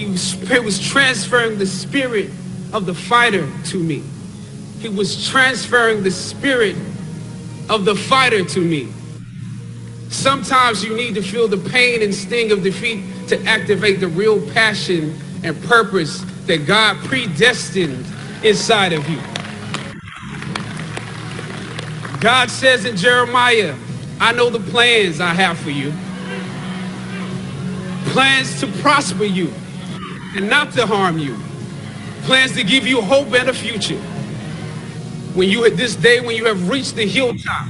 He was transferring the spirit of the fighter to me. He was transferring the spirit of the fighter to me. Sometimes you need to feel the pain and sting of defeat to activate the real passion and purpose that God predestined inside of you. God says in Jeremiah, I know the plans I have for you. Plans to prosper you and not to harm you. Plans to give you hope and a future. When you at this day, when you have reached the hilltop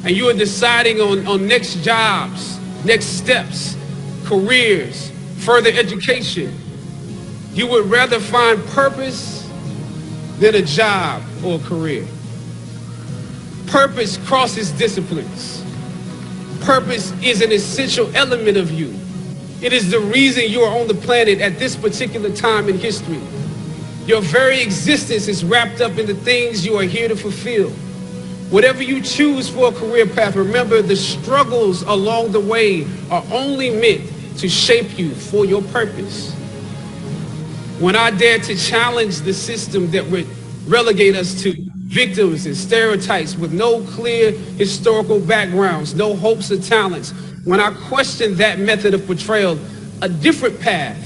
and you are deciding on next jobs, next steps, careers, further education, you would rather find purpose than a job or a career. Purpose crosses disciplines. Purpose is an essential element of you. It is the reason you are on the planet at this particular time in history. Your very existence is wrapped up in the things you are here to fulfill. Whatever you choose for a career path, remember the struggles along the way are only meant to shape you for your purpose. When I dare to challenge the system that would relegate us to victims and stereotypes with no clear historical backgrounds, no hopes or talents, when I questioned that method of portrayal, a different path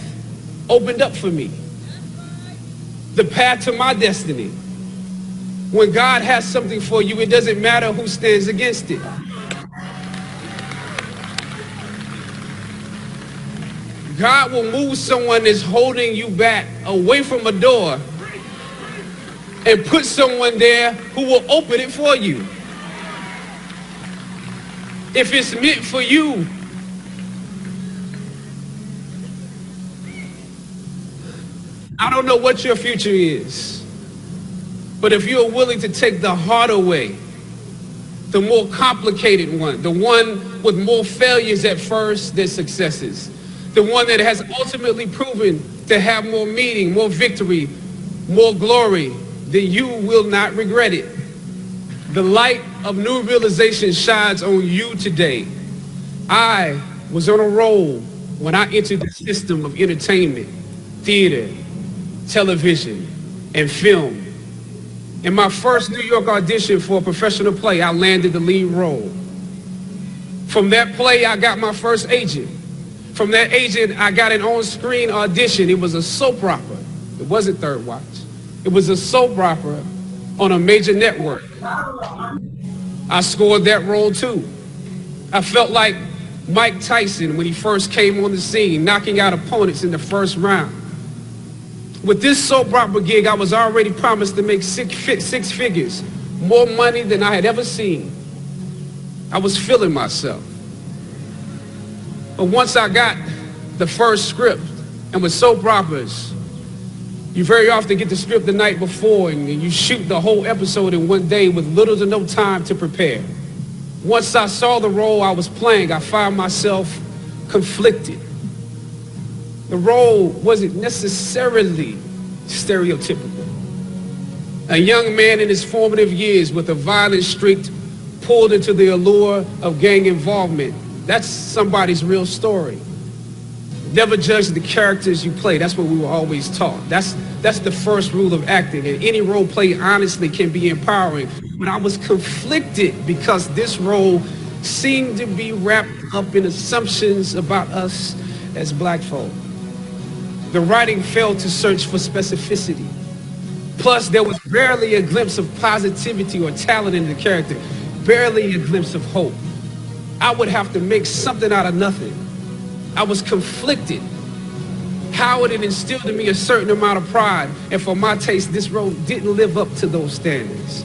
opened up for me. The path to my destiny. When God has something for you, it doesn't matter who stands against it. God will move someone that's holding you back away from a door and put someone there who will open it for you. If it's meant for you, I don't know what your future is, but if you're willing to take the harder way, the more complicated one, the one with more failures at first than successes, the one that has ultimately proven to have more meaning, more victory, more glory, then you will not regret it. The light of new realization shines on you today. I was on a roll when I entered the system of entertainment, theater, television, and film. In my first New York audition for a professional play, I landed the lead role. From that play, I got my first agent. From that agent, I got an on-screen audition. It was a soap opera. It wasn't Third Watch. It was a soap opera on a major network. I scored that role too. I felt like Mike Tyson when he first came on the scene, knocking out opponents in the first round. With this soap opera gig, I was already promised to make six figures, more money than I had ever seen. I was feeling myself. But once I got the first script, and with soap operas, you very often get the script the night before and you shoot the whole episode in one day with little to no time to prepare. Once I saw the role I was playing, I found myself conflicted. The role wasn't necessarily stereotypical. A young man in his formative years with a violent streak pulled into the allure of gang involvement. That's somebody's real story. Never judge the characters you play. That's what we were always taught. That's the first rule of acting. And any role play, honestly, can be empowering. But I was conflicted because this role seemed to be wrapped up in assumptions about us as black folk. The writing failed to search for specificity. Plus, there was barely a glimpse of positivity or talent in the character, barely a glimpse of hope. I would have to make something out of nothing. I was conflicted. Howard had instilled in me a certain amount of pride, and for my taste, this role didn't live up to those standards.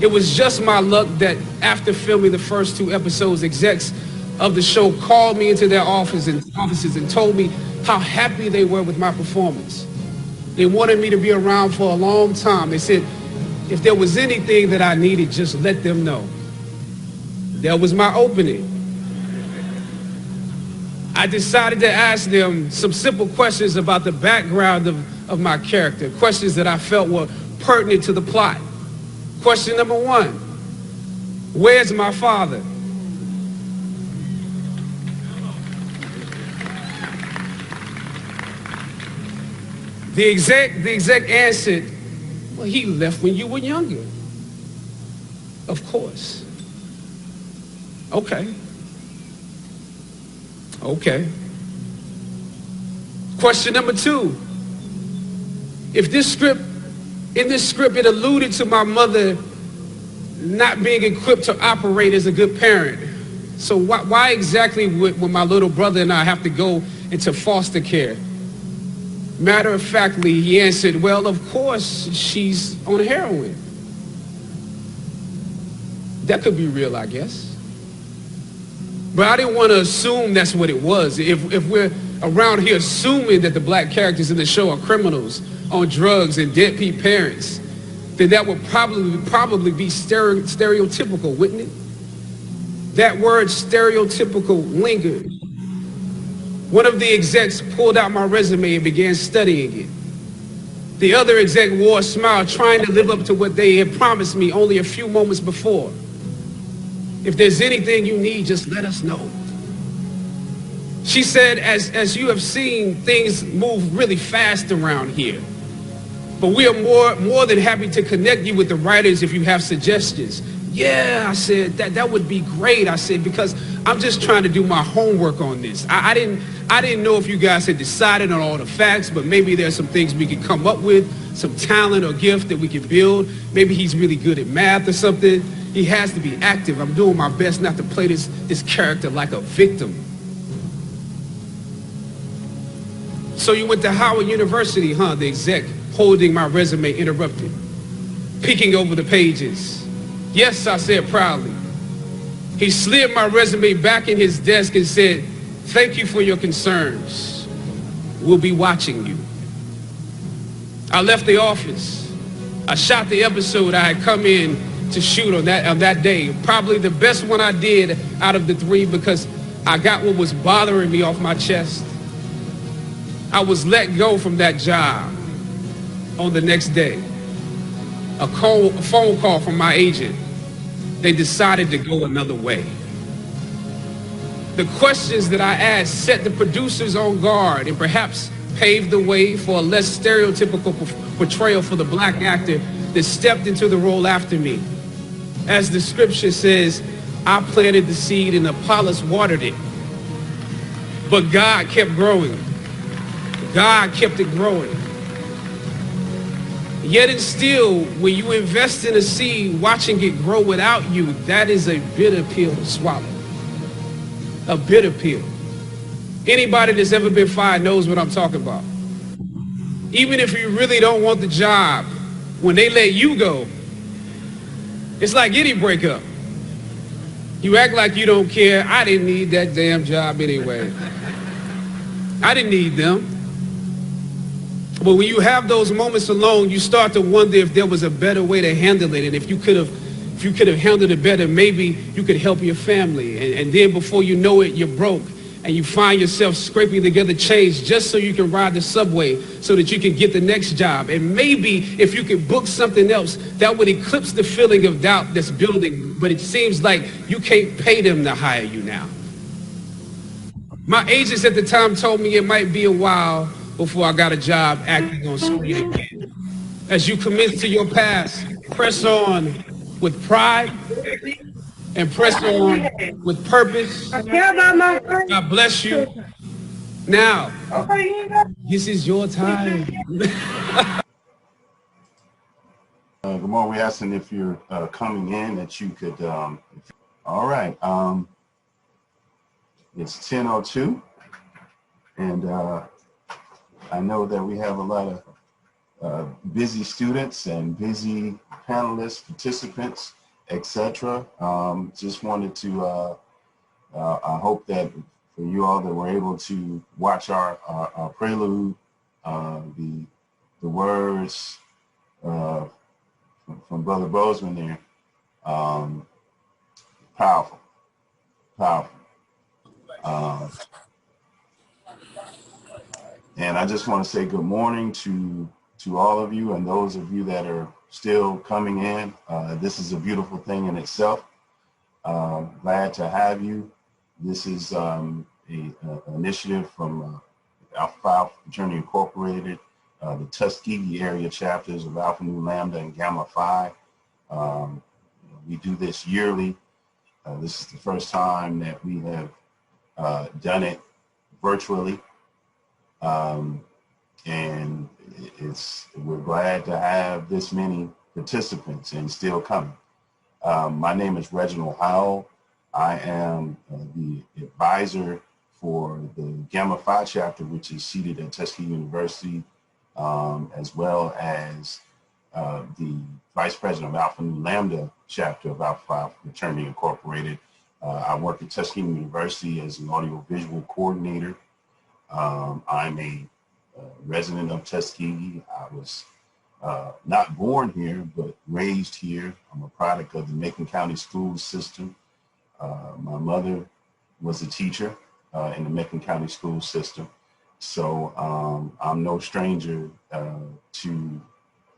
It was just my luck that after filming the first 2 episodes, execs of the show called me into their offices and told me how happy they were with my performance. They wanted me to be around for a long time. They said, if there was anything that I needed, just let them know. That was my opening. I decided to ask them some simple questions about the background of my character, questions that I felt were pertinent to the plot. Question number 1, where's my father? The exec answered, well, he left when you were younger. Of course. Okay. Okay. Question number 2. If in this script, it alluded to my mother not being equipped to operate as a good parent. So why exactly would my little brother and I have to go into foster care? Matter of factly, he answered, well, of course, she's on heroin. That could be real, I guess. But I didn't want to assume that's what it was. If we're around here assuming that the black characters in the show are criminals on drugs and deadbeat parents, then that would probably be stereotypical, wouldn't it? That word stereotypical lingered. One of the execs pulled out my resume and began studying it. The other exec wore a smile, trying to live up to what they had promised me only a few moments before. If there's anything you need, just let us know. She said, as you have seen, things move really fast around here. But we are more than happy to connect you with the writers if you have suggestions. Yeah, I said, that would be great. I said, because I'm just trying to do my homework on this. I didn't know if you guys had decided on all the facts, but maybe there's some things we could come up with, some talent or gift that we could build. Maybe he's really good at math or something. He has to be active. I'm doing my best not to play this character like a victim. So you went to Howard University, huh? The exec holding my resume interrupted, peeking over the pages. Yes, I said proudly. He slid my resume back in his desk and said, thank you for your concerns. We'll be watching you. I left the office. I shot the episode I had come in to shoot on that day. Probably the best one I did out of the 3 because I got what was bothering me off my chest. I was let go from that job on the next day. A phone call from my agent. They decided to go another way. The questions that I asked set the producers on guard and perhaps paved the way for a less stereotypical portrayal for the black actor that stepped into the role after me. As the scripture says, I planted the seed and Apollos watered it. But God kept growing. God kept it growing. Yet and still, when you invest in a seed, watching it grow without you, that is a bitter pill to swallow. A bitter pill. Anybody that's ever been fired knows what I'm talking about. Even if you really don't want the job, when they let you go, it's like any breakup. You act like you don't care. I didn't need that damn job anyway. I didn't need them. But when you have those moments alone, you start to wonder if there was a better way to handle it. And if you could have handled it better, maybe you could help your family. And then before you know it, you're broke. And you find yourself scraping together change just so you can ride the subway so that you can get the next job. And maybe if you could book something else, that would eclipse the feeling of doubt that's building. But it seems like you can't pay them to hire you now. My agents at the time told me it might be a while before I got a job acting on screen again. As you commit to your past, press on with pride and press on with purpose. God bless you. Now, this is your time. Good morning. We're asking if you're coming in that you could. All right. It's 10:02, and I know that we have a lot of busy students and busy panelists, participants, etc. Just wanted to, I hope that for you all that were able to watch our prelude, the words from Brother Bozeman there, powerful, powerful. And I just want to say good morning to all of you and those of you that are still coming in. This is a beautiful thing in itself. Glad to have you. This is an initiative from Alpha Phi Fraternity Incorporated, the Tuskegee area chapters of Alpha Nu Lambda and Gamma Phi. We do this yearly. This is the first time that we have done it virtually. And we're glad to have this many participants and still coming. My name is Reginald Howell. I am the advisor for the Gamma Phi chapter, which is seated at Tuskegee University, as well as the vice president of Alpha Nu Lambda chapter of Alpha Phi Fraternity Incorporated. I work at Tuskegee University as an audiovisual coordinator. I'm a resident of Tuskegee. I was not born here, but raised here. I'm a product of the Macon County school system. My mother was a teacher in the Macon County school system. So I'm no stranger to,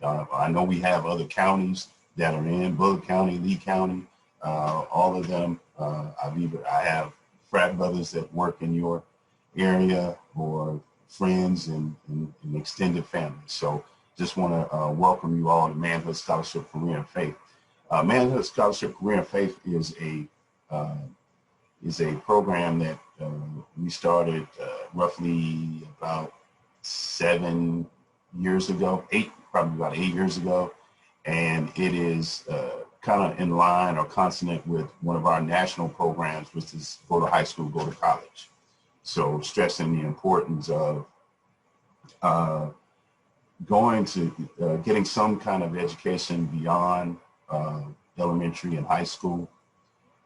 I know we have other counties that are in, Bullock County, Lee County, all of them. I have frat brothers that work in your area or friends and extended family. So just want to welcome you all to Manhood Scholarship Career and Faith. Manhood Scholarship Career and Faith is a program that we started roughly about 7 years ago, probably about 8 years ago. And it is kind of in line or consonant with one of our national programs, which is go to high school, go to college. So stressing the importance of going to getting some kind of education beyond elementary and high school.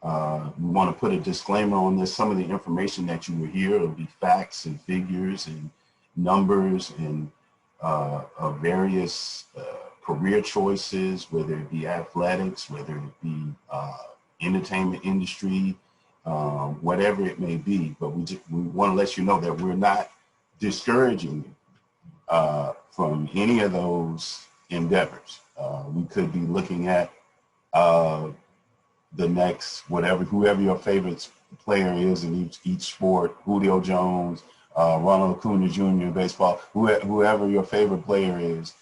We want to put a disclaimer on this. Some of the information that you will hear will be facts and figures and numbers and of various career choices, whether it be athletics, whether it be entertainment industry, whatever it may be. But we want to let you know that we're not discouraging you from any of those endeavors. We could be looking at the next, whoever your favorite player is in each sport, Julio Jones, Ronald Acuna Jr. in baseball, whoever your favorite player is,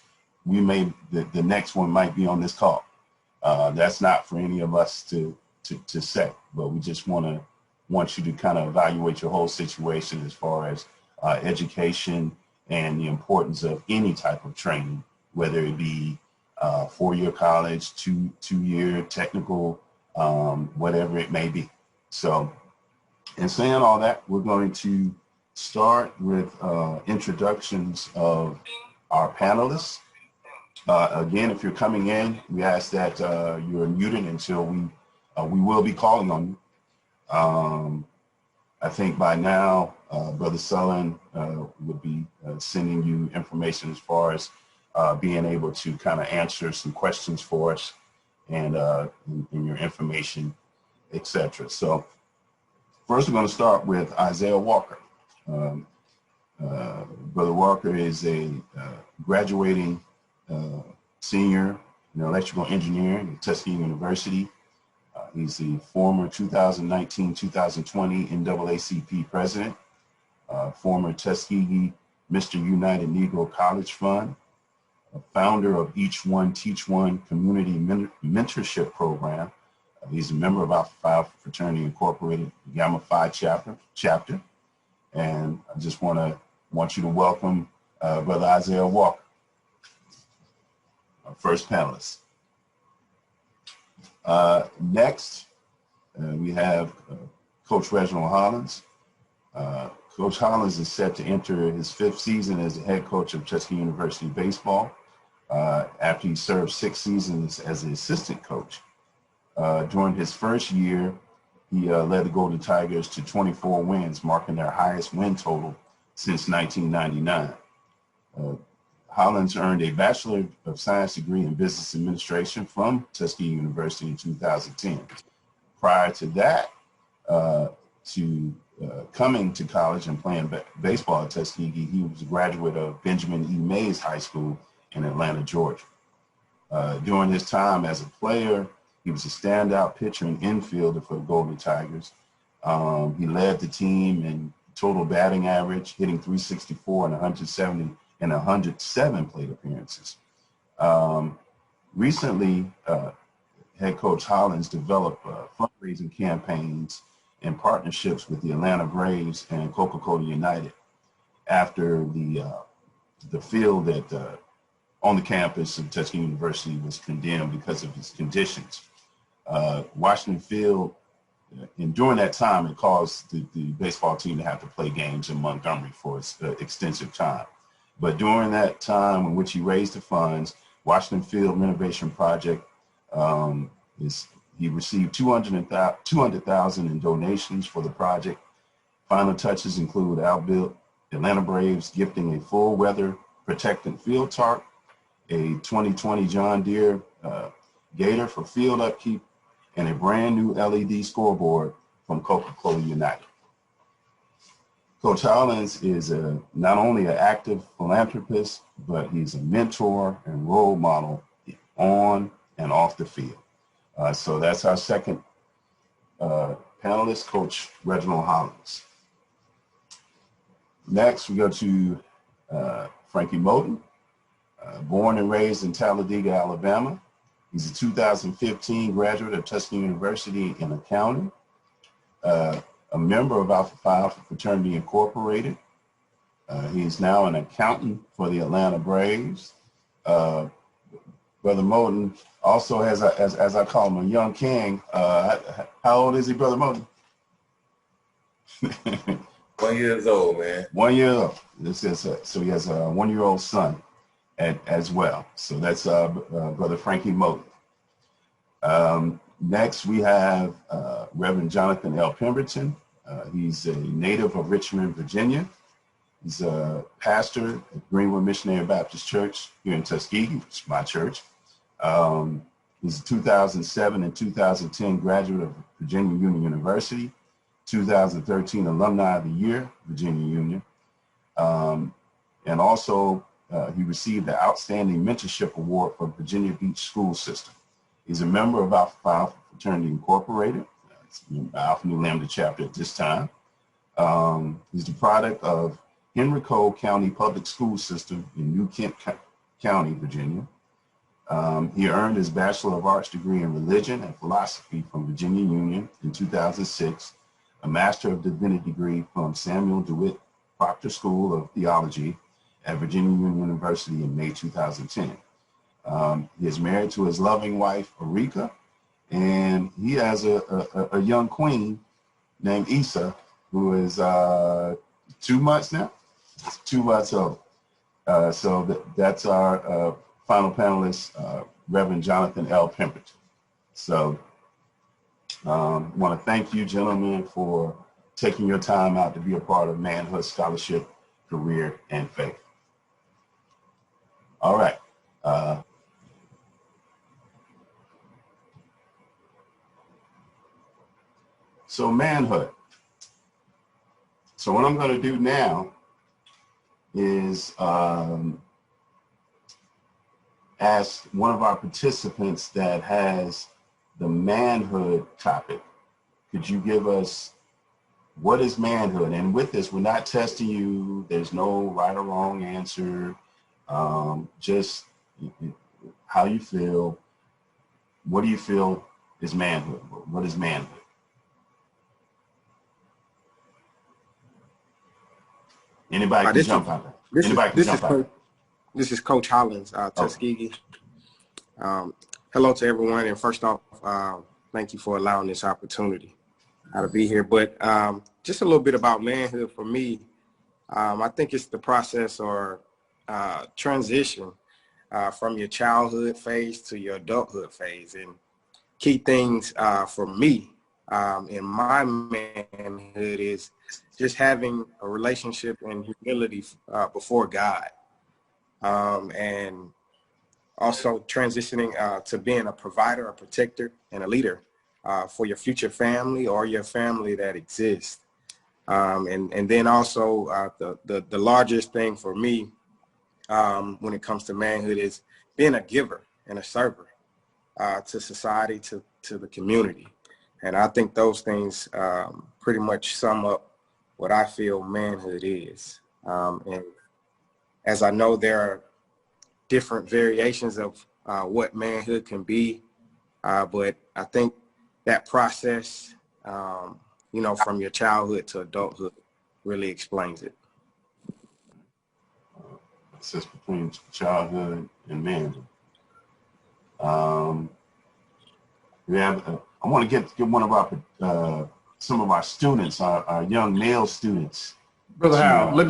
the next one might be on this call. That's not for any of us to say, but we just want you to kind of evaluate your whole situation as far as education and the importance of any type of training, whether it be 4-year college, two-year technical, whatever it may be. So, in saying all that, we're going to start with introductions of our panelists. Again, if you're coming in, we ask that you're muted until we will be calling on you. I think by now, Brother Sullen would be sending you information as far as being able to kind of answer some questions for us and your information, etc. So first, we're going to start with Isaiah Walker. Brother Walker is a graduating senior in electrical engineering at Tuskegee University. He's the former 2019-2020 NAACP president, former Tuskegee Mr. United Negro College Fund, founder of Each One Teach One community mentorship program. He's a member of Alpha Phi Fraternity Incorporated Gamma Phi chapter. And I just want you to welcome Brother Isaiah Walker, our first panelist. Next, we have Coach Reginald Hollins. Coach Hollins is set to enter his 5th season as the head coach of Tuskegee University baseball after he served 6 seasons as an assistant coach. During his first year, he led the Golden Tigers to 24 wins, marking their highest win total since 1999. Hollins earned a Bachelor of Science degree in Business Administration from Tuskegee University in 2010. Prior to that, coming to college and playing baseball at Tuskegee, he was a graduate of Benjamin E. Mays High School in Atlanta, Georgia. During his time as a player, he was a standout pitcher and infielder for the Golden Tigers. He led the team in total batting average, hitting .364 and 170 and 107 plate appearances. Recently, head coach Hollins developed fundraising campaigns and partnerships with the Atlanta Braves and Coca-Cola United after the field on the campus of Tuskegee University was condemned because of its conditions. Washington Field, and during that time, it caused the baseball team to have to play games in Montgomery for extensive time. But during that time in which he raised the funds, Washington Field Renovation Project, he received $200,000 in donations for the project. Final touches include Atlanta Braves gifting a full weather protectant field tarp, a 2020 John Deere Gator for field upkeep, and a brand new LED scoreboard from Coca-Cola United. Coach Hollins is not only an active philanthropist, but he's a mentor and role model on and off the field. So that's our second panelist, Coach Reginald Hollins. Next, we go to Frankie Moten, born and raised in Talladega, Alabama. He's a 2015 graduate of Tuskegee University in accounting, a member of Alpha Phi Alpha Fraternity Incorporated. He's now an accountant for the Atlanta Braves. Brother Moten also has, as I call him, a young king. How old is he, Brother Moten? 1 year old, man. 1 year old. So he has a 1-year-old son as well. So that's Brother Frankie Moten. Next, we have Reverend Jonathan L. Pemberton. He's a native of Richmond, Virginia. He's a pastor at Greenwood Missionary Baptist Church here in Tuskegee, which is my church. He's a 2007 and 2010 graduate of Virginia Union University, 2013 Alumni of the Year, Virginia Union. And also, he received the Outstanding Mentorship Award from Virginia Beach School System. He's a member of Alpha Phi Alpha Fraternity Incorporated, Alpha Nu Lambda chapter at this time. He's the product of Henrico County Public School System in New Kent County, Virginia. He earned his Bachelor of Arts degree in Religion and Philosophy from Virginia Union in 2006, a Master of Divinity degree from Samuel DeWitt Proctor School of Theology at Virginia Union University in May 2010. He is married to his loving wife, Erika, and he has a young queen named Issa, who is 2 months now. 2 months old. So that's our final panelist, Reverend Jonathan L. Pemberton. So I want to thank you, gentlemen, for taking your time out to be a part of Manhood Scholarship, Career, and Faith. All right. So manhood. So what I'm going to do now is ask one of our participants that has the manhood topic. Could you give us what is manhood? And with this, we're not testing you. There's no right or wrong answer. Just how you feel. What do you feel is manhood? What is manhood? Anybody can jump out there. Anybody can jump out there. This is Coach Hollins, Tuskegee. Hello to everyone. And first off, thank you for allowing this opportunity to be here. But just a little bit about manhood for me. I think it's the process or transition from your childhood phase to your adulthood phase. And key things for me in my manhood is just having a relationship and humility before God. And also transitioning to being a provider, a protector, and a leader for your future family or your family that exists. And then also the largest thing for me when it comes to manhood is being a giver and a server to society, to the community. And I think those things pretty much sum up what I feel manhood is. And as I know there are different variations of what manhood can be, but I think that process, you know, from your childhood to adulthood really explains it. Process between childhood and manhood. We have. I want to get one of our some of our students, our young male students. Brother Hal, let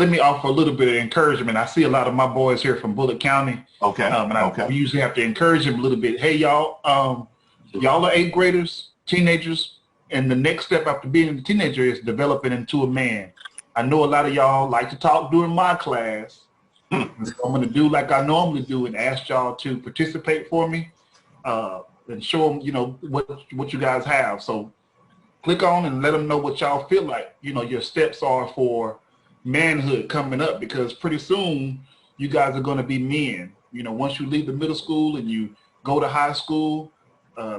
me offer a little bit of encouragement. I see a lot of my boys here from Bullitt County. Okay. And we usually have to encourage them a little bit. Hey, y'all, y'all are 8th graders, teenagers, and the next step after being a teenager is developing into a man. I know a lot of y'all like to talk during my class. So I'm going to do like I normally do and ask y'all to participate for me and show them, you know, what you guys have. So click on and let them know what y'all feel like, you know, your steps are for manhood coming up, because pretty soon you guys are going to be men. You know, once you leave the middle school and you go to high school,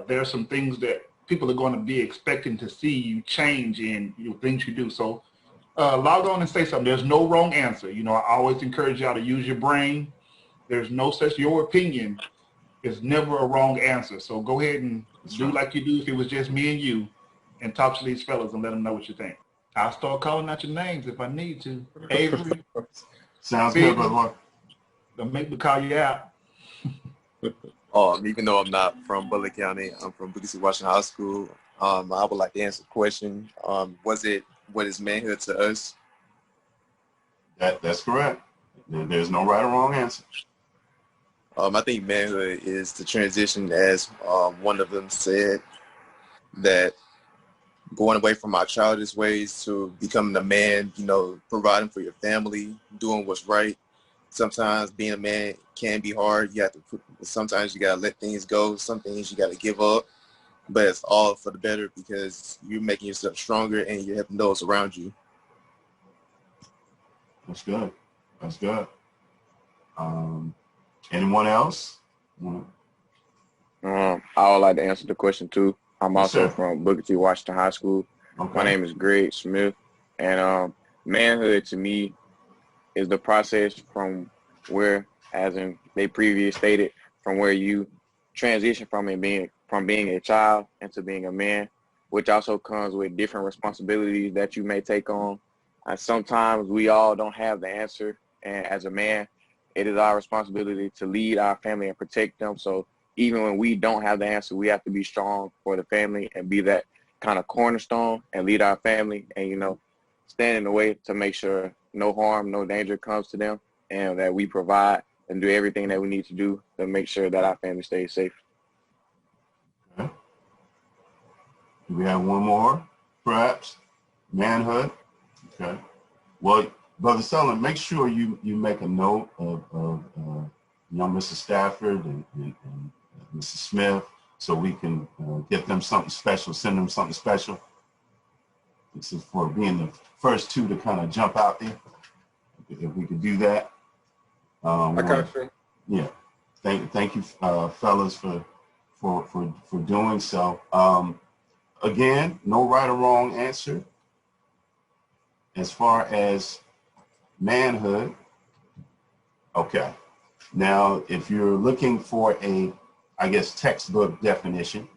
there are some things that people are going to be expecting to see you change in, you know, things you do. So log on and say something. There's no wrong answer. You know, I always encourage y'all to use your brain. There's no such, your opinion is never a wrong answer. So go ahead and do like you do if it was just me and you, and talk to these fellas and let them know what you think. I'll start calling out your names if I need to. Avery. Sounds good, brother. Don't make me call you out. Even though I'm not from Bullitt County, I'm from Booker T. Washington High School. I would like to answer the question. What is manhood to us? That's correct. There's no right or wrong answer. I think manhood is the transition, as one of them said, that going away from our childish ways to becoming a man, you know, providing for your family, doing what's right. Sometimes being a man can be hard. Sometimes you gotta let things go. Some things you gotta give up, but it's all for the better because you're making yourself stronger and you're helping those around you. That's good. That's good. Anyone else? I would like to answer the question too. I'm also from Booker T. Washington High School. Okay. My name is Greg Smith, and manhood to me is the process from where, as in they previously stated, from where you transition from being a child into being a man, which also comes with different responsibilities that you may take on. And sometimes we all don't have the answer, and as a man, it is our responsibility to lead our family and protect them. So even when we don't have the answer, we have to be strong for the family and be that kind of cornerstone and lead our family and, you know, stand in the way to make sure no harm, no danger comes to them, and that we provide and do everything that we need to do to make sure that our family stays safe. Okay. Do we have one more, perhaps? Manhood? Okay. Well, Brother Sullivan, make sure you make a note of young Mrs. Stafford and Mrs. Smith, so we can get them something special, send them something special. This is for being the first two to kind of jump out there. If we could do that. I got you. Yeah. Thank you, fellas, for doing so. Again, no right or wrong answer. As far as manhood, okay. Now, if you're looking for a, I guess, textbook definition,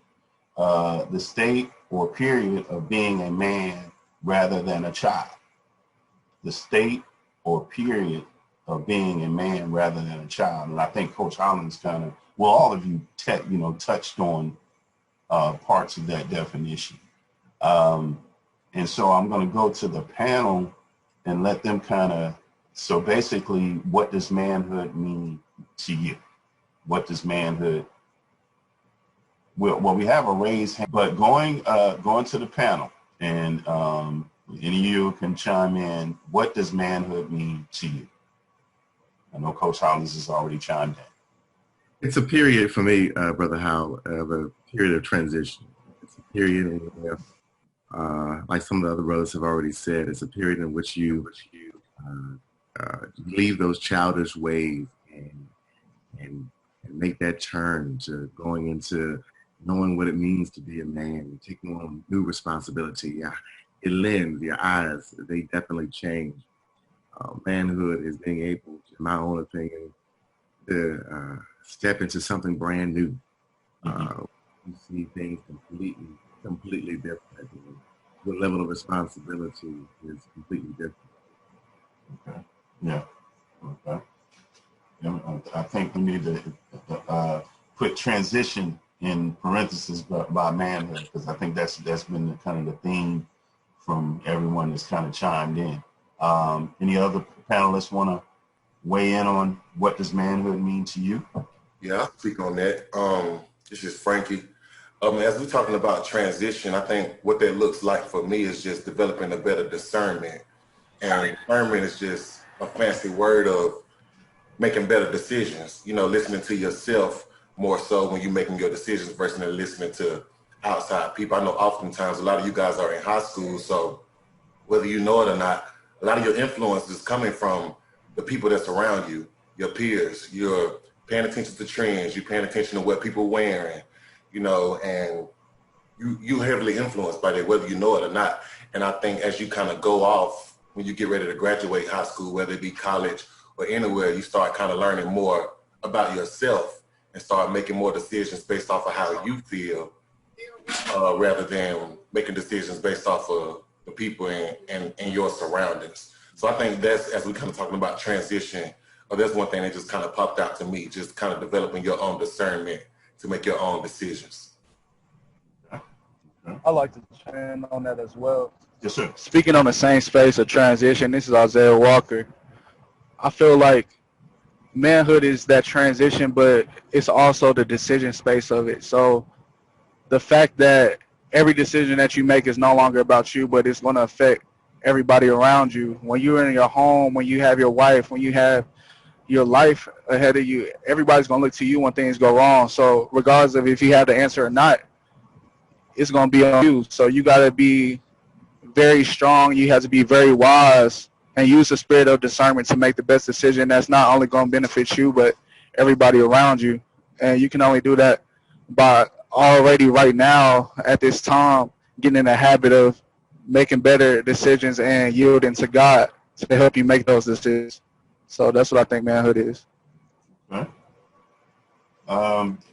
the state or period of being a man rather than a child. The state or period of being a man rather than a child. And I think Coach Hollins kind of, well, all of you, touched on parts of that definition. And so I'm going to go to the panel and let them kind of, so basically, what does manhood mean to you? What does manhood? Well, we have a raised hand, but going to the panel, and any of you can chime in. What does manhood mean to you? I know Coach Hollins has already chimed in. It's a period for me, Brother Howell, of a period of transition. It's a period where, like some of the other brothers have already said, it's a period in which you leave those childish ways and make that turn to going into knowing what it means to be a man, taking on new responsibility. Your lens, your eyes, they definitely change. Manhood is being able, in my own opinion, to step into something brand new. You see things completely different. The level of responsibility is completely different. Okay. Yeah. Okay. Yeah, I think we need to put transition in parentheses by manhood, because I think that's been the kind of the theme from everyone that's kind of chimed in. Any other panelists want to weigh in on what does manhood mean to you? Yeah, I'll speak on that. This is Frankie. As we're talking about transition, I think what that looks like for me is just developing a better discernment. And discernment is just a fancy word of making better decisions, you know, listening to yourself more so when you're making your decisions versus listening to outside people. I know oftentimes a lot of you guys are in high school, so whether you know it or not, a lot of your influence is coming from the people that's around you, your peers. You're paying attention to trends, you're paying attention to what people are wearing, you know, and you heavily influenced by that, whether you know it or not. And I think as you kind of go off, when you get ready to graduate high school, whether it be college or anywhere, you start kind of learning more about yourself and start making more decisions based off of how you feel, rather than making decisions based off of the people and your surroundings. So I think that's, as we kind of talking about transition, that's one thing that just kind of popped out to me, just kind of developing your own discernment to make your own decisions. I like to chime in on that as well. Yes, sir. Speaking on the same space of transition, this is Isaiah Walker. I feel like manhood is that transition, but it's also the decision space of it. So the fact that every decision that you make is no longer about you, but it's going to affect everybody around you. When you're in your home, when you have your wife, when you have your life ahead of you, everybody's going to look to you when things go wrong. So regardless of if you have the answer or not, it's going to be on you. So you got to be very strong. You have to be very wise and use the spirit of discernment to make the best decision that's not only going to benefit you, but everybody around you. And you can only do that by already right now at this time getting in the habit of making better decisions and yielding to God to help you make those decisions. So that's what I think manhood is. Okay.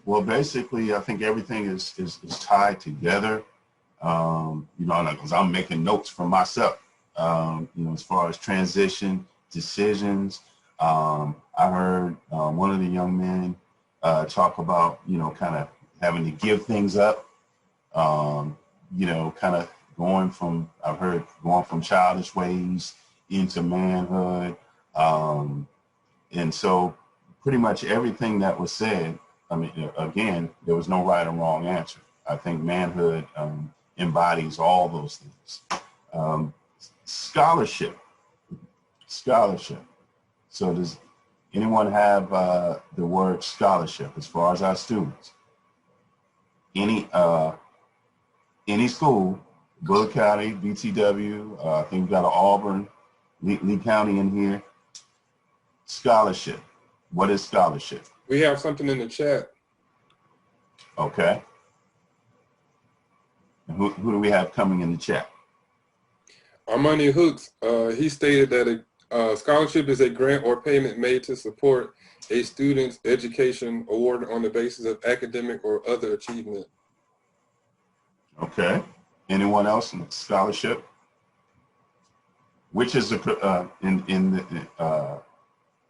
Well, basically, I think everything is tied together. You know, because I'm making notes for myself. You know, as far as transition, decisions. I heard one of the young men talk about, you know, kind of having to give things up. You know, kind of going from childish ways into manhood. And so pretty much everything that was said, I mean, again, there was no right or wrong answer. I think manhood embodies all those things. Scholarship. So does anyone have the word scholarship as far as our students? Any school, Bullock County, BTW, I think we've got an Auburn, Lee County in here. Scholarship. What is scholarship? We have something in the chat. Okay. And who do we have coming in the chat? Armani Hooks, he stated that a scholarship is a grant or payment made to support a student's education awarded on the basis of academic or other achievement. Okay. Anyone else in scholarship? Which is in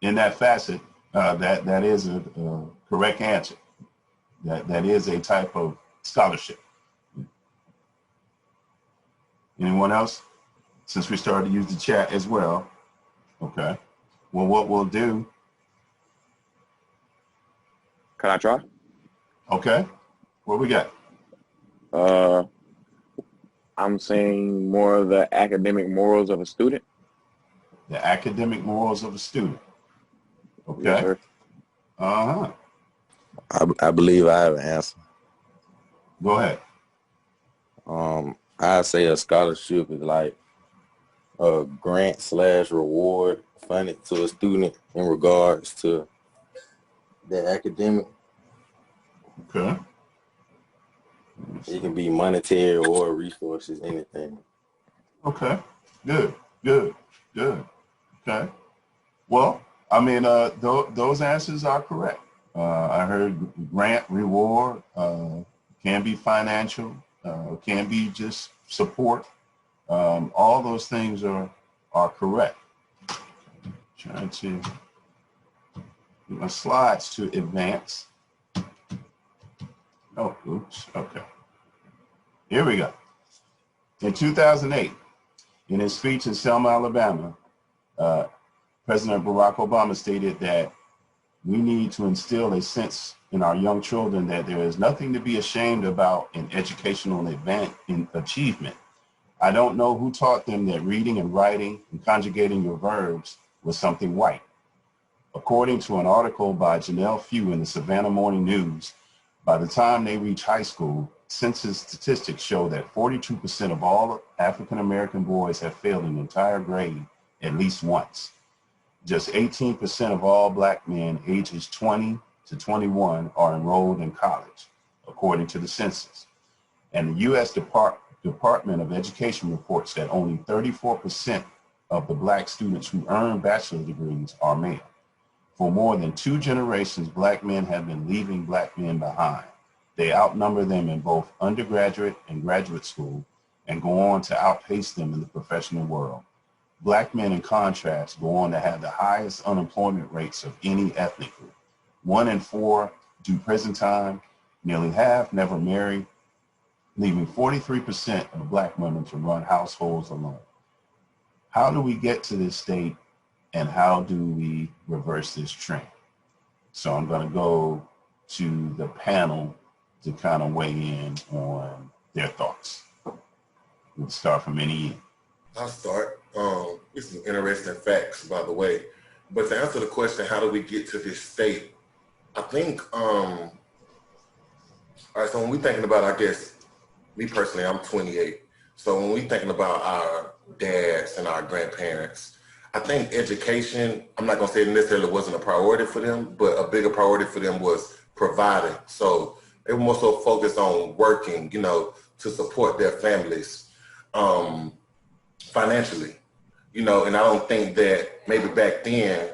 that facet, that is a correct answer. That is a type of scholarship. Anyone else? Since we started to use the chat as well. Okay. Well, what we'll do. Can I try? Okay. What we got? I'm saying more of the academic morals of a student. The academic morals of a student. Okay. Yes, sir. Uh-huh. I believe I have an answer. Go ahead. I say a scholarship is like a grant/reward funded to a student in regards to their academic. Okay. It can be monetary or resources, anything. Okay. Good. Okay. Well, I mean, those answers are correct. I heard grant, reward, can be financial, can be just support. All those things are correct. Trying to get my slides to advance. Oh, oops. Okay. Here we go. In 2008, in his speech in Selma, Alabama, President Barack Obama stated that we need to instill a sense in our young children that there is nothing to be ashamed about in educational achievement. I don't know who taught them that reading and writing and conjugating your verbs was something white. According to an article by Janelle Few in the Savannah Morning News, by the time they reach high school, census statistics show that 42% of all African American boys have failed an entire grade at least once. Just 18% of all black men ages 20 to 21 are enrolled in college, according to the census. And the U.S. Department of Education reports that only 34% of the black students who earn bachelor's degrees are male. For more than 2 generations, black men have been leaving black men behind. They outnumber them in both undergraduate and graduate school and go on to outpace them in the professional world. Black men, in contrast, go on to have the highest unemployment rates of any ethnic group. 1 in 4 do prison time, nearly half never marry, leaving 43% of black women to run households alone. How do we get to this state, and how do we reverse this trend? So I'm going to go to the panel to kind of weigh in on their thoughts. We'll start from any end. I'll start. It's some interesting facts, by the way. But to answer the question, how do we get to this state? I think, all right, so when we're thinking about, I guess, me personally, I'm 28. So when we're thinking about our dads and our grandparents, I think education, I'm not going to say it necessarily wasn't a priority for them, but a bigger priority for them was providing. So they were more so focused on working, you know, to support their families financially, you know, and I don't think that maybe back then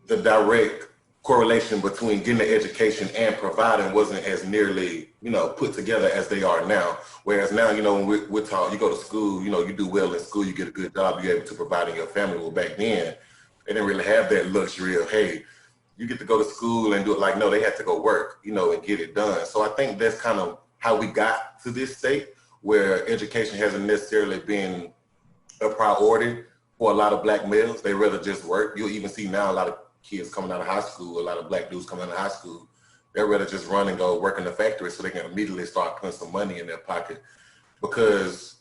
the direct correlation between getting an education and providing wasn't as nearly, you know, put together as they are now. Whereas now, you know, when we're taught, you go to school, you know, you do well in school, you get a good job, you're able to provide in your family. Well, back then, they didn't really have that luxury of, hey, you get to go to school and do it. Like, no, they had to go work, you know, and get it done. So I think that's kind of how we got to this state where education hasn't necessarily been a priority for a lot of black males. They rather just work. You'll even see now a lot of kids coming out of high school, a lot of black dudes coming out of high school, they'd rather just run and go work in the factory so they can immediately start putting some money in their pocket. Because,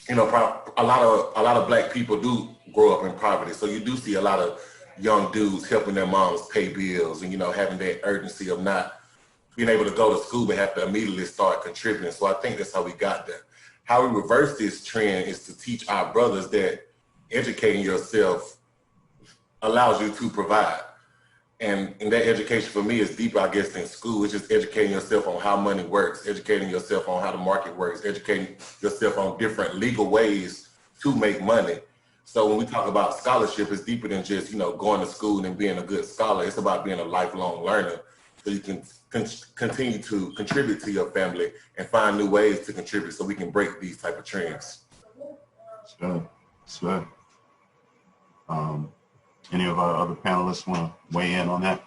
you know, a lot of black people do grow up in poverty. So you do see a lot of young dudes helping their moms pay bills and, you know, having that urgency of not being able to go to school but have to immediately start contributing. So I think that's how we got there. How we reverse this trend is to teach our brothers that educating yourself allows you to provide. And that education for me is deeper, I guess, than school. It's just educating yourself on how money works, educating yourself on how the market works, educating yourself on different legal ways to make money. So when we talk about scholarship, it's deeper than just, you know, going to school and being a good scholar. It's about being a lifelong learner so you can continue to contribute to your family and find new ways to contribute so we can break these type of trends. That's good. Any of our other panelists want to weigh in on that?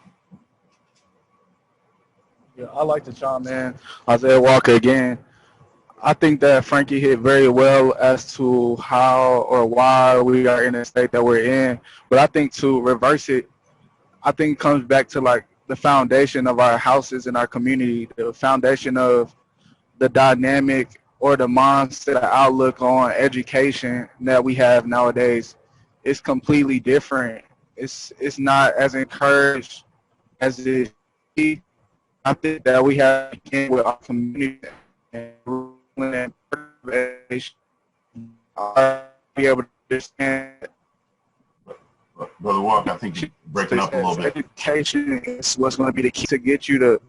Yeah, I like to chime in. Isaiah Walker again. I think that Frankie hit very well as to how or why we are in the state that we're in. But I think to reverse it, I think it comes back to like the foundation of our houses and our community, the foundation of the dynamic or the mindset outlook on education that we have nowadays. It's completely different. It's not as encouraged as it should be. I think that we have to begin with our community and be able to understand. Brother Walker, I think you're breaking up a little bit. Education is what's going to be the key to get you to.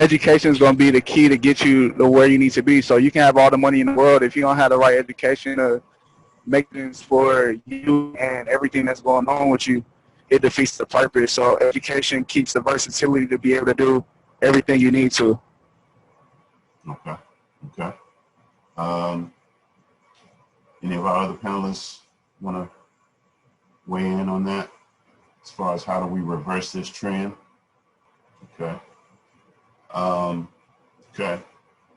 Education is going to be the key to get you to where you need to be. So you can have all the money in the world if you don't have the right education to making for you and everything that's going on with you, it defeats the purpose. So education keeps the versatility to be able to do everything you need to. Okay. Okay. Any of our other panelists want to weigh in on that as far as how do we reverse this trend? Okay. Okay.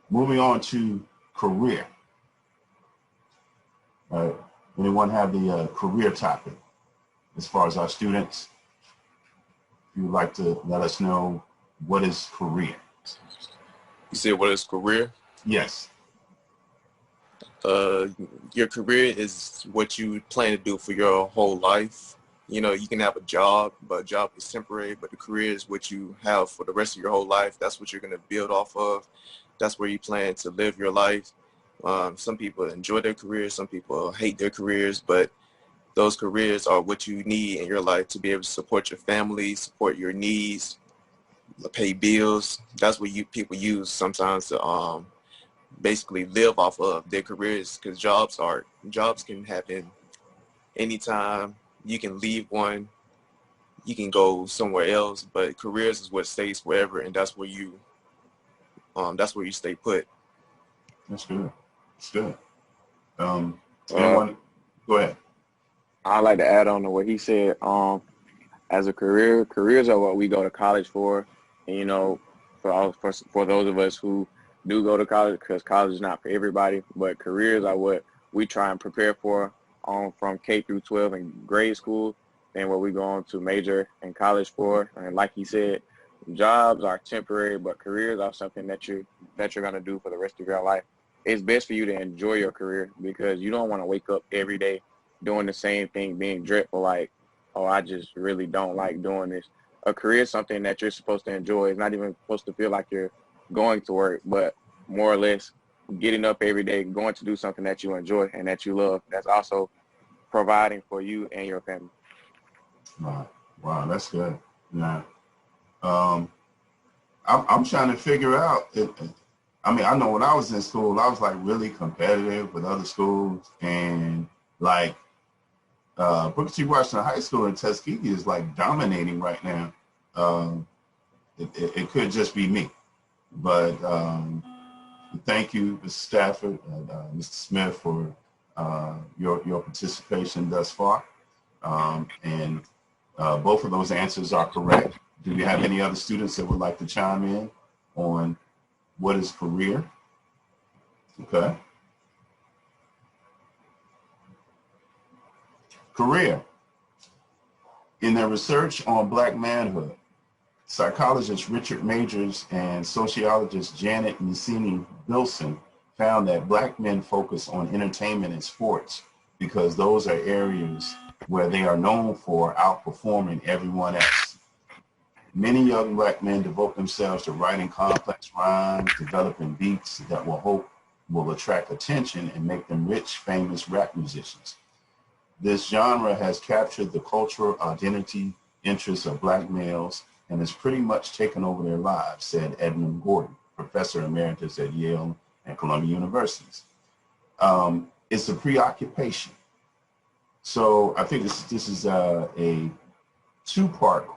Moving on to career. Anyone have the career topic as far as our students? If you would like to let us know, what is career? You said, what is career? Yes. Your career is what you plan to do for your whole life. You know, you can have a job, but a job is temporary, but the career is what you have for the rest of your whole life. That's what you're going to build off of. That's where you plan to live your life. Some people enjoy their careers, some people hate their careers, but those careers are what you need in your life to be able to support your family, support your needs, pay bills. That's what people use sometimes to basically live off of their careers, because jobs can happen anytime. You can leave one, you can go somewhere else, but careers is what stays forever, and that's where you stay put. That's good. That's good. Anyone? Go ahead. I'd like to add on to what he said. As a careers are what we go to college for. And, you know, for those of us who do go to college, because college is not for everybody, but careers are what we try and prepare for from K through 12 in grade school, and what we go on to major in college for. And like he said, jobs are temporary, but careers are something that you're going to do for the rest of your life. It's best for you to enjoy your career, because you don't want to wake up every day doing the same thing, being dreadful, like, oh, I just really don't like doing this. A career is something that you're supposed to enjoy. It's not even supposed to feel like you're going to work, but more or less getting up every day, going to do something that you enjoy and that you love. That's also providing for you and your family. Wow, that's good. Yeah. I'm trying to figure out. I mean, I know when I was in school, I was like really competitive with other schools, and like Booker T. Washington High School in Tuskegee is like dominating right now. It could just be me, but thank you, Mr. Stafford and Mr. Smith, for your participation thus far. And both of those answers are correct. Do we have any other students that would like to chime in on what is career? Okay. Career. In their research on Black manhood, psychologist Richard Majors and sociologist Janet Messini-Bilson found that Black men focus on entertainment and sports because those are areas where they are known for outperforming everyone else. Many young Black men devote themselves to writing complex rhymes, developing beats that will attract attention and make them rich, famous rap musicians. This genre has captured the cultural identity interests of Black males and has pretty much taken over their lives, said Edmund Gordon, professor emeritus at Yale and Columbia Universities. It's a preoccupation. So I think this is a two-part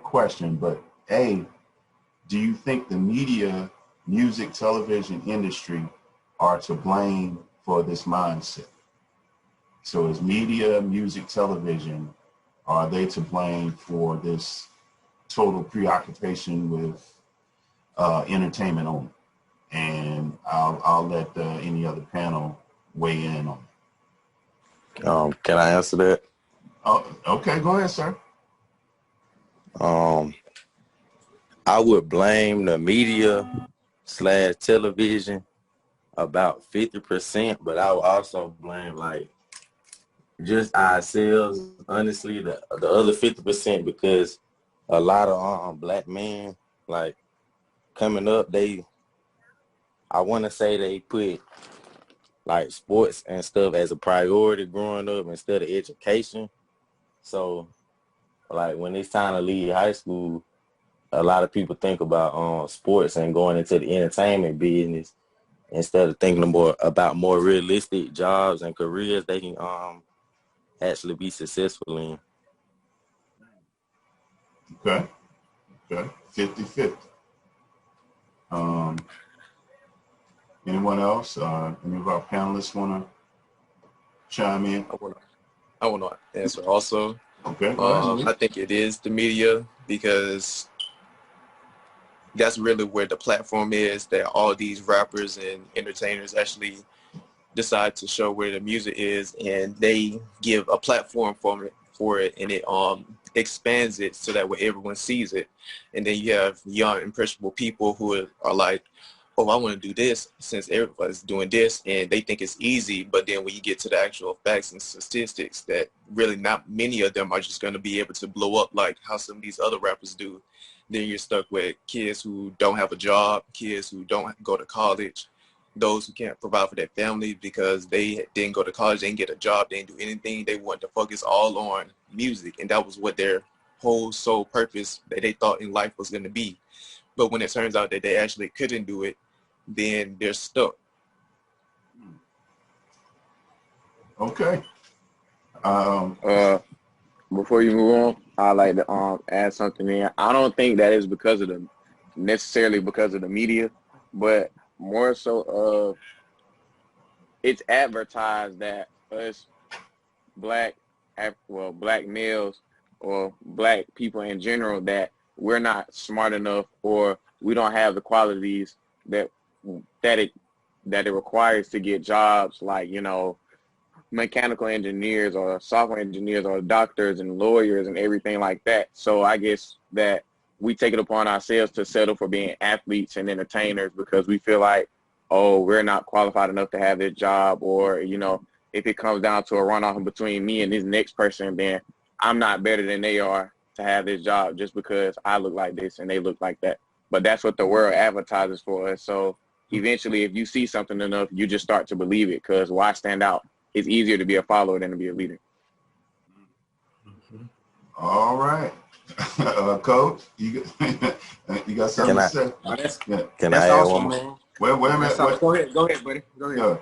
question, but A, do you think the media, music, television industry are to blame for this mindset? So is media, music, television, are they to blame for this total preoccupation with entertainment only? And I'll let any other panel weigh in on it. Can I answer that? Oh, okay, go ahead, sir. I would blame the media / television about 50%, but I would also blame like just ourselves, honestly, the other 50%, because a lot of Black men, like coming up, I want to say they put like sports and stuff as a priority growing up instead of education. So like when it's time to leave high school, a lot of people think about sports and going into the entertainment business, instead of thinking more about more realistic jobs and careers they can actually be successful in. Okay. Okay. 50-50. Anyone else? Any of our panelists want to chime in? I want to answer also. Okay. I think it is the media, because that's really where the platform is that all these rappers and entertainers actually decide to show where the music is, and they give a platform for it, and it expands it so that way everyone sees it. And then you have young impressionable people who are like, oh, I want to do this since everybody's doing this, and they think it's easy. But then when you get to the actual facts and statistics, that really not many of them are just going to be able to blow up like how some of these other rappers do. Then you're stuck with kids who don't have a job, kids who don't go to college, those who can't provide for their family because they didn't go to college, they didn't get a job, they didn't do anything. They want to focus all on music, and that was what their whole sole purpose that they thought in life was going to be. But when it turns out that they actually couldn't do it, then they're stuck. Okay. Before you move on, I'd like to add something in. I don't think that is necessarily because of the media, but more so it's advertised that us black males or black people in general, that we're not smart enough or we don't have the qualities that it requires to get jobs like, mechanical engineers or software engineers or doctors and lawyers and everything like that. So I guess that we take it upon ourselves to settle for being athletes and entertainers because we feel like, oh, we're not qualified enough to have this job, or, if it comes down to a runoff between me and this next person, then I'm not better than they are to have this job just because I look like this and they look like that. But that's what the world advertises for us. So eventually, if you see something enough, you just start to believe it, because why stand out? It's easier to be a follower than to be a leader. All right. Coach, you got something to say? Can I add one more? Man. Wait a minute. Go ahead, buddy. Go ahead.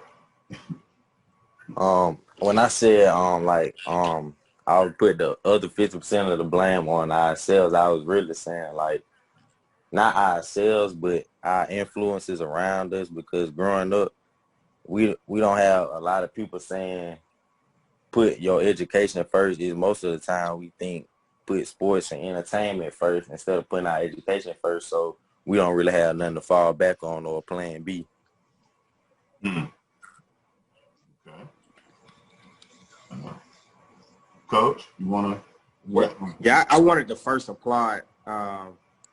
When I said I would put the other 50% of the blame on ourselves, I was really saying like not ourselves, but our influences around us, because growing up, we don't have a lot of people saying put your education first. Is most of the time we think put sports and entertainment first instead of putting our education first. So we don't really have nothing to fall back on or plan B. Okay. Coach, you want to? Yeah, I wanted to first applaud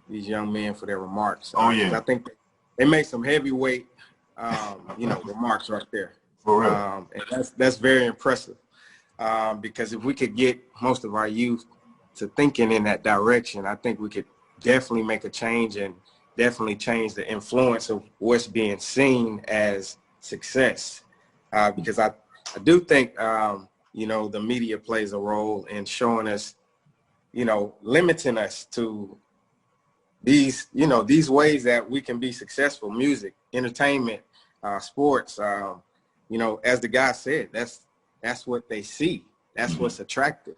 these young men for their remarks. I think they made some heavyweight, remarks right there. For real. And that's very impressive. Because if we could get most of our youth to thinking in that direction, I think we could definitely make a change and definitely change the influence of what's being seen as success. Because I do think, the media plays a role in showing us, limiting us to these ways that we can be successful: music, entertainment, sports. As the guy said, that's what they see. That's what's attractive.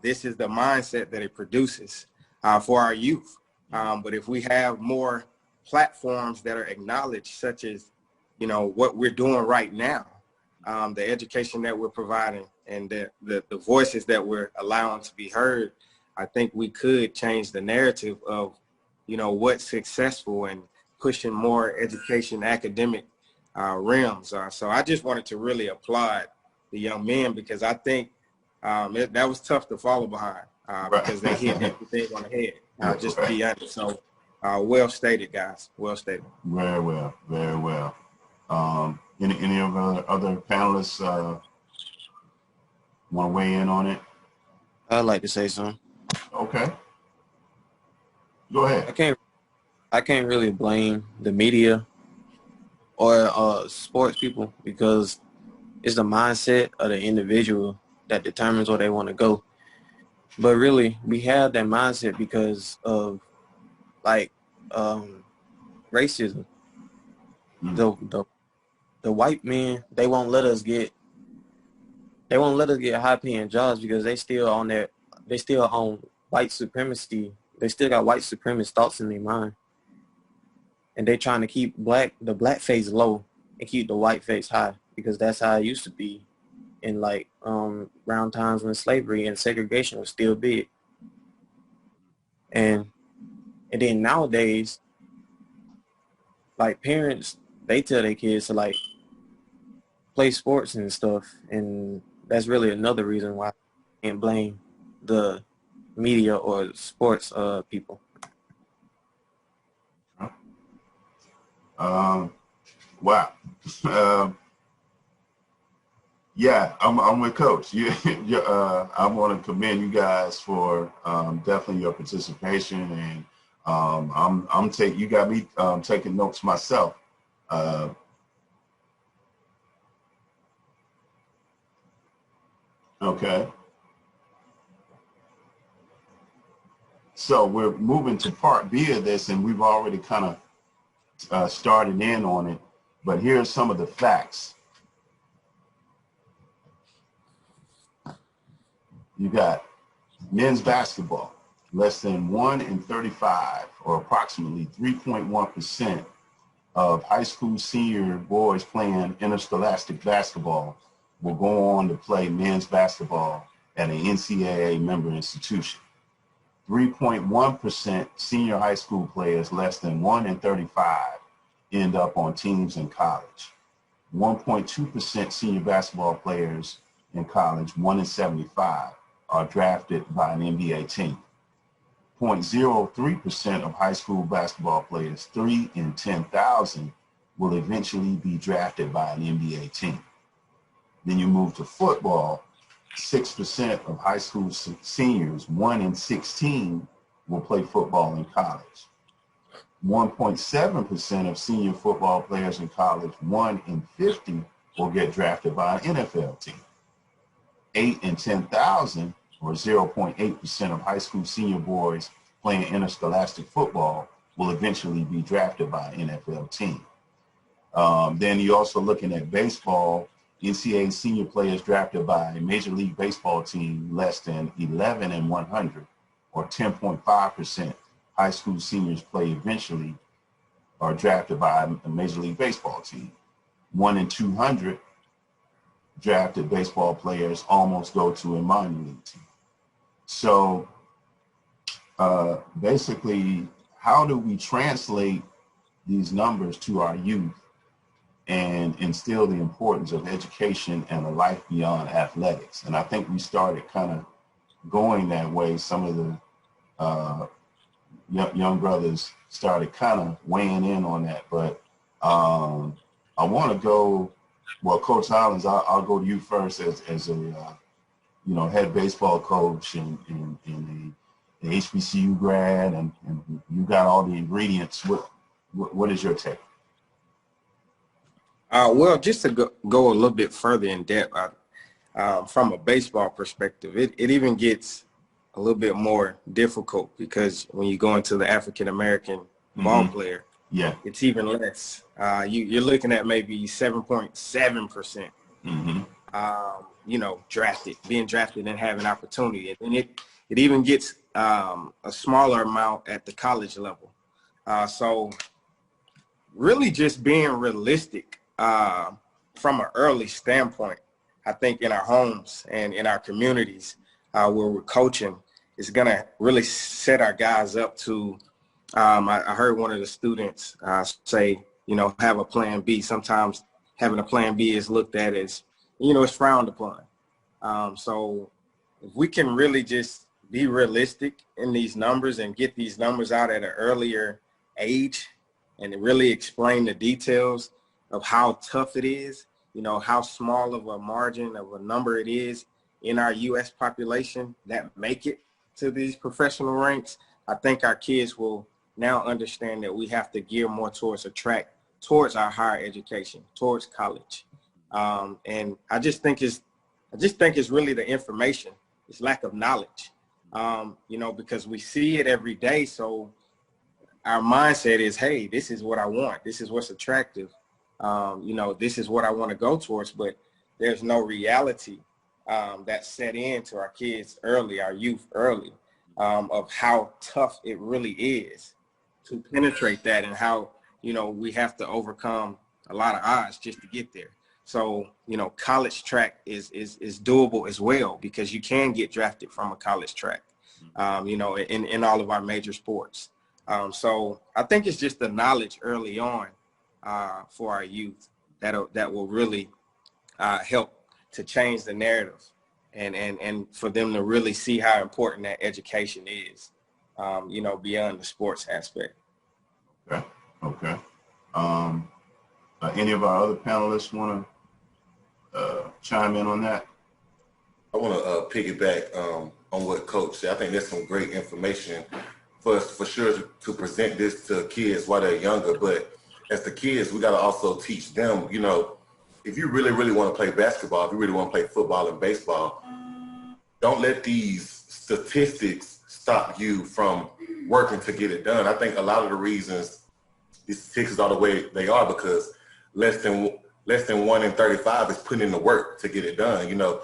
This is the mindset that it produces for our youth. But if we have more platforms that are acknowledged, such as, what we're doing right now, the education that we're providing, and the voices that we're allowing to be heard, I think we could change the narrative of, what's successful and pushing more education, academic realms. So I just wanted to really applaud the young men, because I think that was tough to follow behind because they hit everything on the head, just to be honest. So well stated, guys. Well stated. Very well. Very well. Any of the other panelists want to weigh in on it? I'd like to say something. Okay. Go ahead. I can't really blame the media or sports people, because it's the mindset of the individual that determines where they want to go. But really, we have that mindset because of racism. The white men, they won't let us get high paying jobs because they still on white supremacy. They still got white supremacist thoughts in their mind. And they trying to keep the black face low and keep the white face high because that's how it used to be in like around times when slavery and segregation was still big. And then nowadays, like parents, they tell their kids to like play sports and stuff, and that's really another reason why I can't blame the media or sports people. Wow. Yeah, I'm with Coach. I want to commend you guys for definitely your participation, and you got me taking notes myself. Okay. So we're moving to part B of this, and we've already kind of started in on it, but here's some of the facts. You got men's basketball, less than 1 in 35, or approximately 3.1% of high school senior boys playing interscholastic basketball will go on to play men's basketball at an NCAA member institution. 3.1% senior high school players, less than 1 in 35, end up on teams in college. 1.2% senior basketball players in college, 1 in 75, are drafted by an NBA team. 0.03% of high school basketball players, 3 in 10,000, will eventually be drafted by an NBA team. Then you move to football, 6% of high school seniors, 1 in 16, will play football in college. 1.7% of senior football players in college, 1 in 50, will get drafted by an NFL team. 8 in 10,000, or 0.8% of high school senior boys playing interscholastic football, will eventually be drafted by an NFL team. Then you're also looking at baseball. NCAA senior players drafted by a Major League Baseball team, less than 11 in 100, or 10.5% high school seniors play eventually are drafted by a Major League Baseball team. 1 in 200 drafted baseball players almost go to a minor league team. So basically, how do we translate these numbers to our youth and instill the importance of education and a life beyond athletics? And I think we started kind of going that way. Some of the young brothers started kind of weighing in on that. But I want to go, well, Coach Hollins, I'll go to you first as a head baseball coach and an HBCU grad, and you got all the ingredients. What is your take? Well, just to go a little bit further in depth, from a baseball perspective, it even gets a little bit more difficult because when you go into the African-American ball player, yeah, it's even less. You're looking at maybe 7.7%, being drafted and having opportunity. And it even gets a smaller amount at the college level. So really just being realistic from an early standpoint, I think in our homes and in our communities where we're coaching is going to really set our guys up to, I heard one of the students say, have a plan B. Sometimes having a plan B is looked at as, it's frowned upon. So if we can really just be realistic in these numbers and get these numbers out at an earlier age and really explain the details of how tough it is, how small of a margin of a number it is in our U.S. population that make it to these professional ranks, I think our kids will now understand that we have to gear more towards towards our higher education, towards college. And I just think it's really the information. It's lack of knowledge, because we see it every day. So our mindset is, hey, this is what I want. This is what's attractive. you know, this is what I want to go towards, but there's no reality that's set into our kids early, our youth early, of how tough it really is to penetrate that, and how, you know, we have to overcome a lot of odds just to get there. So, you know, college track is doable as well, because you can get drafted from a college track, you know, in all of our major sports. So I think it's just the knowledge early on for our youth that will really help to change the narrative, and for them to really see how important that education is, you know, beyond the sports aspect. Okay. Okay. Any of our other panelists want to chime in on that? I want to piggyback on what Coach said. I think there's some great information for us, for sure, to present this to kids while they're younger. But as the kids, we got to also teach them, you know, if you really, really want to play basketball, if you really want to play football and baseball, don't let these statistics stop you from working to get it done. I think a lot of the reasons these statistics are the way they are because less than 1 in 35 is putting in the work to get it done. You know,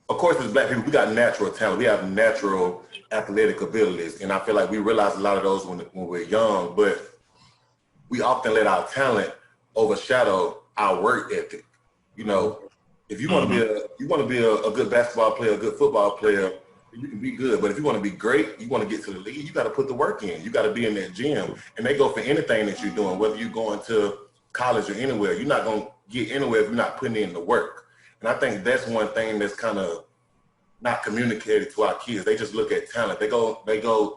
of course, as Black people, we got natural talent. We have natural athletic abilities, and I feel like we realize a lot of those when we're young. But we often let our talent overshadow our work ethic. You know, if you want to be a good basketball player, a good football player, you can be good. But if you want to be great, you want to get to the league, you got to put the work in. You got to be in that gym. And they go for anything that you're doing, whether you're going to college or anywhere. You're not going to get anywhere if you're not putting in the work. And I think that's one thing that's kind of not communicated to our kids. They just look at talent. They go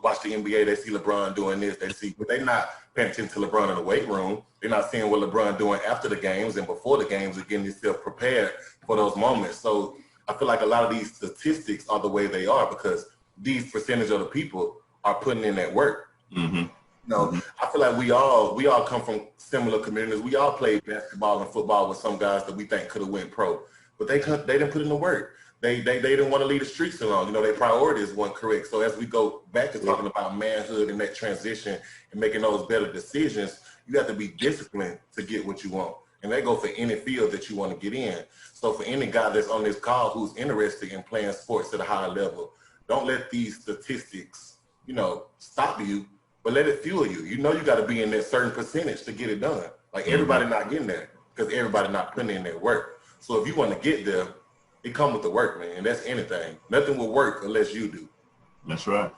watch the NBA. They see LeBron doing this. But they're not paying attention to LeBron in the weight room. They're not seeing what LeBron doing after the games and before the games, and getting themselves prepared for those moments. So I feel like a lot of these statistics are the way they are because these percentage of the people are putting in that work. You know, I feel like we all come from similar communities. We all played basketball and football with some guys that we think could have went pro, but they didn't put in the work. They didn't want to leave the streets alone. You know, their priorities weren't correct. So as we go back to talking about manhood and that transition and making those better decisions, you have to be disciplined to get what you want. And they go for any field that you want to get in. So for any guy that's on this call who's interested in playing sports at a higher level, don't let these statistics, you know, stop you, but let it fuel you. You know, you got to be in that certain percentage to get it done. Like everybody not getting there because everybody not putting in their work. So if you want to get there, it comes with the work, man. That's anything. Nothing will work unless you do. That's right.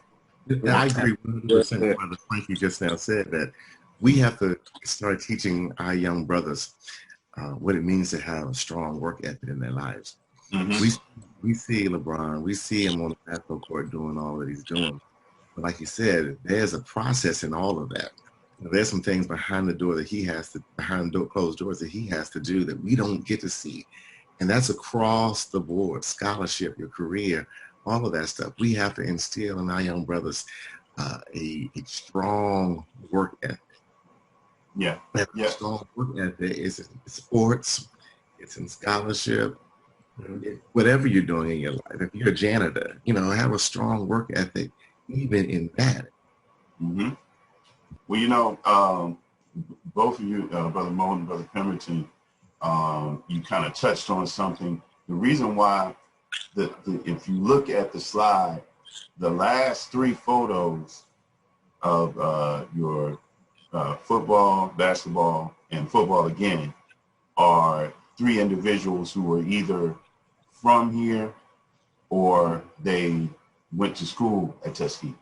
I agree 100% with what Frankie just now said, that we have to start teaching our young brothers what it means to have a strong work ethic in their lives. We see LeBron, we see him on the basketball court doing all that he's doing. But like you said, there's a process in all of that. There's some things behind the door that he has to, behind closed doors that he has to do that we don't get to see. And that's across the board, scholarship, your career, all of that stuff. We have to instill in our young brothers a strong work ethic. Strong work ethic is in sports, it's in scholarship, whatever you're doing in your life. If you're a janitor, you know, have a strong work ethic even in that. Well, you know, both of you, Brother Mo and Brother Pemberton, you kind of touched on something. The reason why, if you look at the slide, the last 3 photos of your football, basketball, and football again are 3 individuals who were either from here or they went to school at Tuskegee.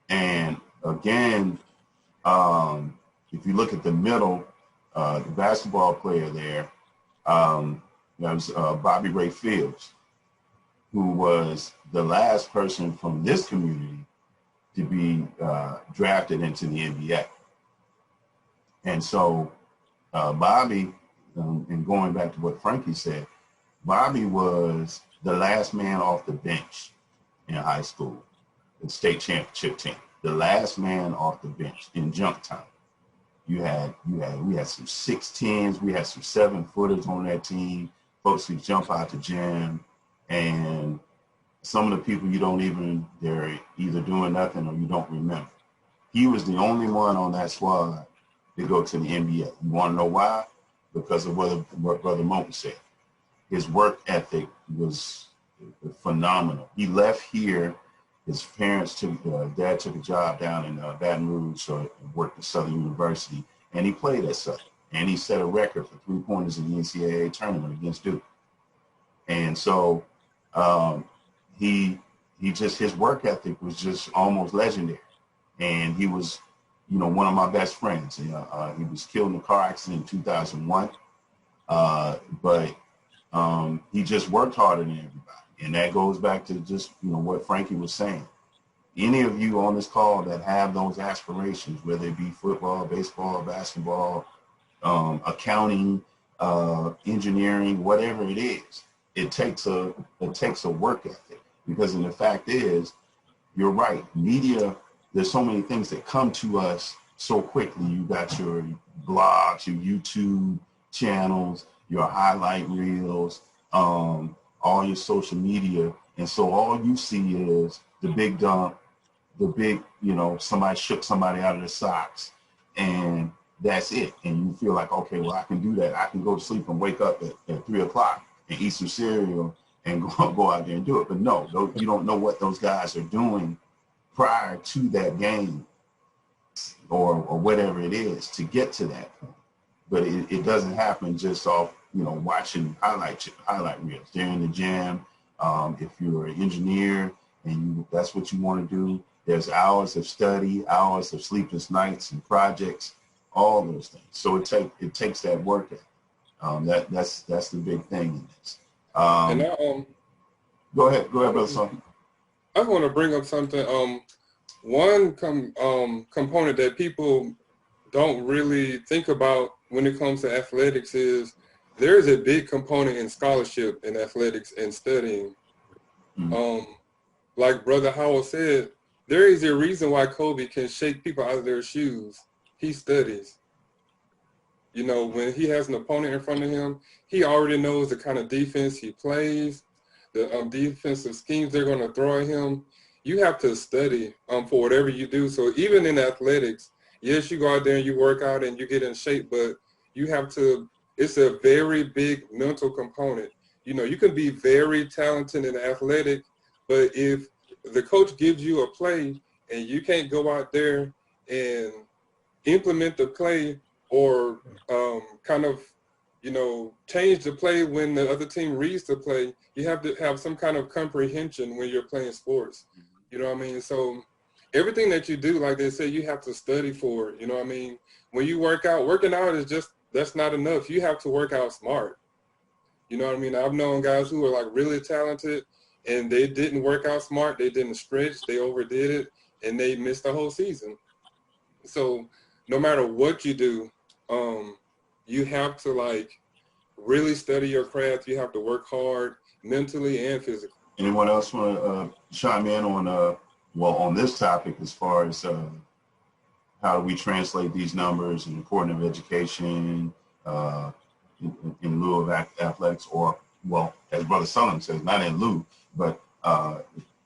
And again, if you look at the middle, the basketball player there, that was Bobby Ray Fields, who was the last person from this community to be drafted into the NBA. And so Bobby, and going back to what Frankie said, Bobby was the last man off the bench in high school, the state championship team, the last man off the bench in junk time. We had some 6'10s, we had some 7-footers on that team, folks who jump out the gym, and some of the people they're either doing nothing or you don't remember. He was the only one on that squad to go to the NBA. You want to know why? Because of what Brother Moten said. His work ethic was phenomenal. He left here. His parents dad took a job down in Baton Rouge, so worked at Southern University, and he played at Southern. And he set a record for 3-pointers in the NCAA tournament against Duke. And so his work ethic was just almost legendary. And he was, one of my best friends. He was killed in a car accident in 2001. But he just worked harder than everybody. And that goes back to just, what Frankie was saying. Any of you on this call that have those aspirations, whether it be football, baseball, basketball, accounting, engineering, whatever it is, it takes a work ethic. Because the fact is, you're right, media, there's so many things that come to us so quickly. You got your blogs, your YouTube channels, your highlight reels, all your social media. And so all you see is the big dump, the big, somebody shook somebody out of the socks, and that's it. And you feel like, okay, well, I can do that. I can go to sleep and wake up at 3 o'clock and eat some cereal and go out there and do it. But no, you don't know what those guys are doing prior to that game or whatever it is to get to that point. But it doesn't happen just off, watching highlight reels. They're in the gym. If you're an engineer and that's what you want to do, there's hours of study, hours of sleepless nights and projects, all those things. So it takes that work. That's the big thing in this. Go ahead, Brother Son. I want to bring up something. One component that people don't really think about when it comes to athletics is there is a big component in scholarship in athletics and studying. Like Brother Howell said, there is a reason why Kobe can shake people out of their shoes. He studies. When he has an opponent in front of him, he already knows the kind of defense he plays, the defensive schemes they're going to throw at him. You have to study for whatever you do. So even in athletics, yes, you go out there and you work out and you get in shape, but you have to, it's a very big mental component. You can be very talented in athletic, but if the coach gives you a play and you can't go out there and implement the play or change the play when the other team reads the play, you have to have some kind of comprehension when you're playing sports. You know what I mean? So everything that you do, like they say, you have to study for it. You know what I mean? When you working out is just, that's not enough. You have to work out smart. You know what I mean? I've known guys who are like really talented and they didn't work out smart. They didn't stretch. They overdid it and they missed the whole season. So no matter what you do, you have to really study your craft. You have to work hard mentally and physically. Anyone else want to chime in on this topic as far as how do we translate these numbers and importance of education in lieu of athletics, or, well, as Brother Solomon says, not in lieu, but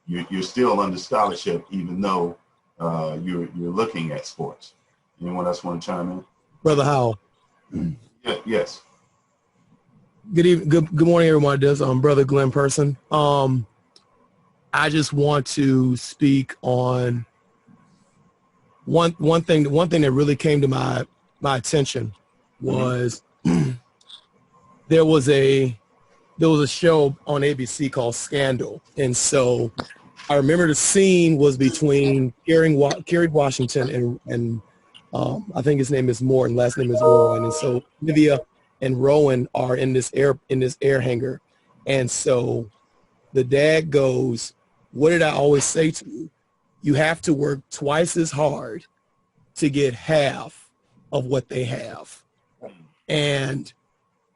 you're still under scholarship even though you're looking at sports. Anyone else want to chime in? Brother Howell. Yeah, yes. Good evening. Good morning, everyone. I'm Brother Glenn Person. I just want to speak on one thing. One thing that really came to my attention was there was a show on ABC called Scandal, and so I remember the scene was between Kerry Washington and I think his name is Morton, last name is Rowan, and so Olivia and Rowan are in this air hangar, and so the dad goes, "What did I always say to you? You have to work twice as hard to get half of what they have," and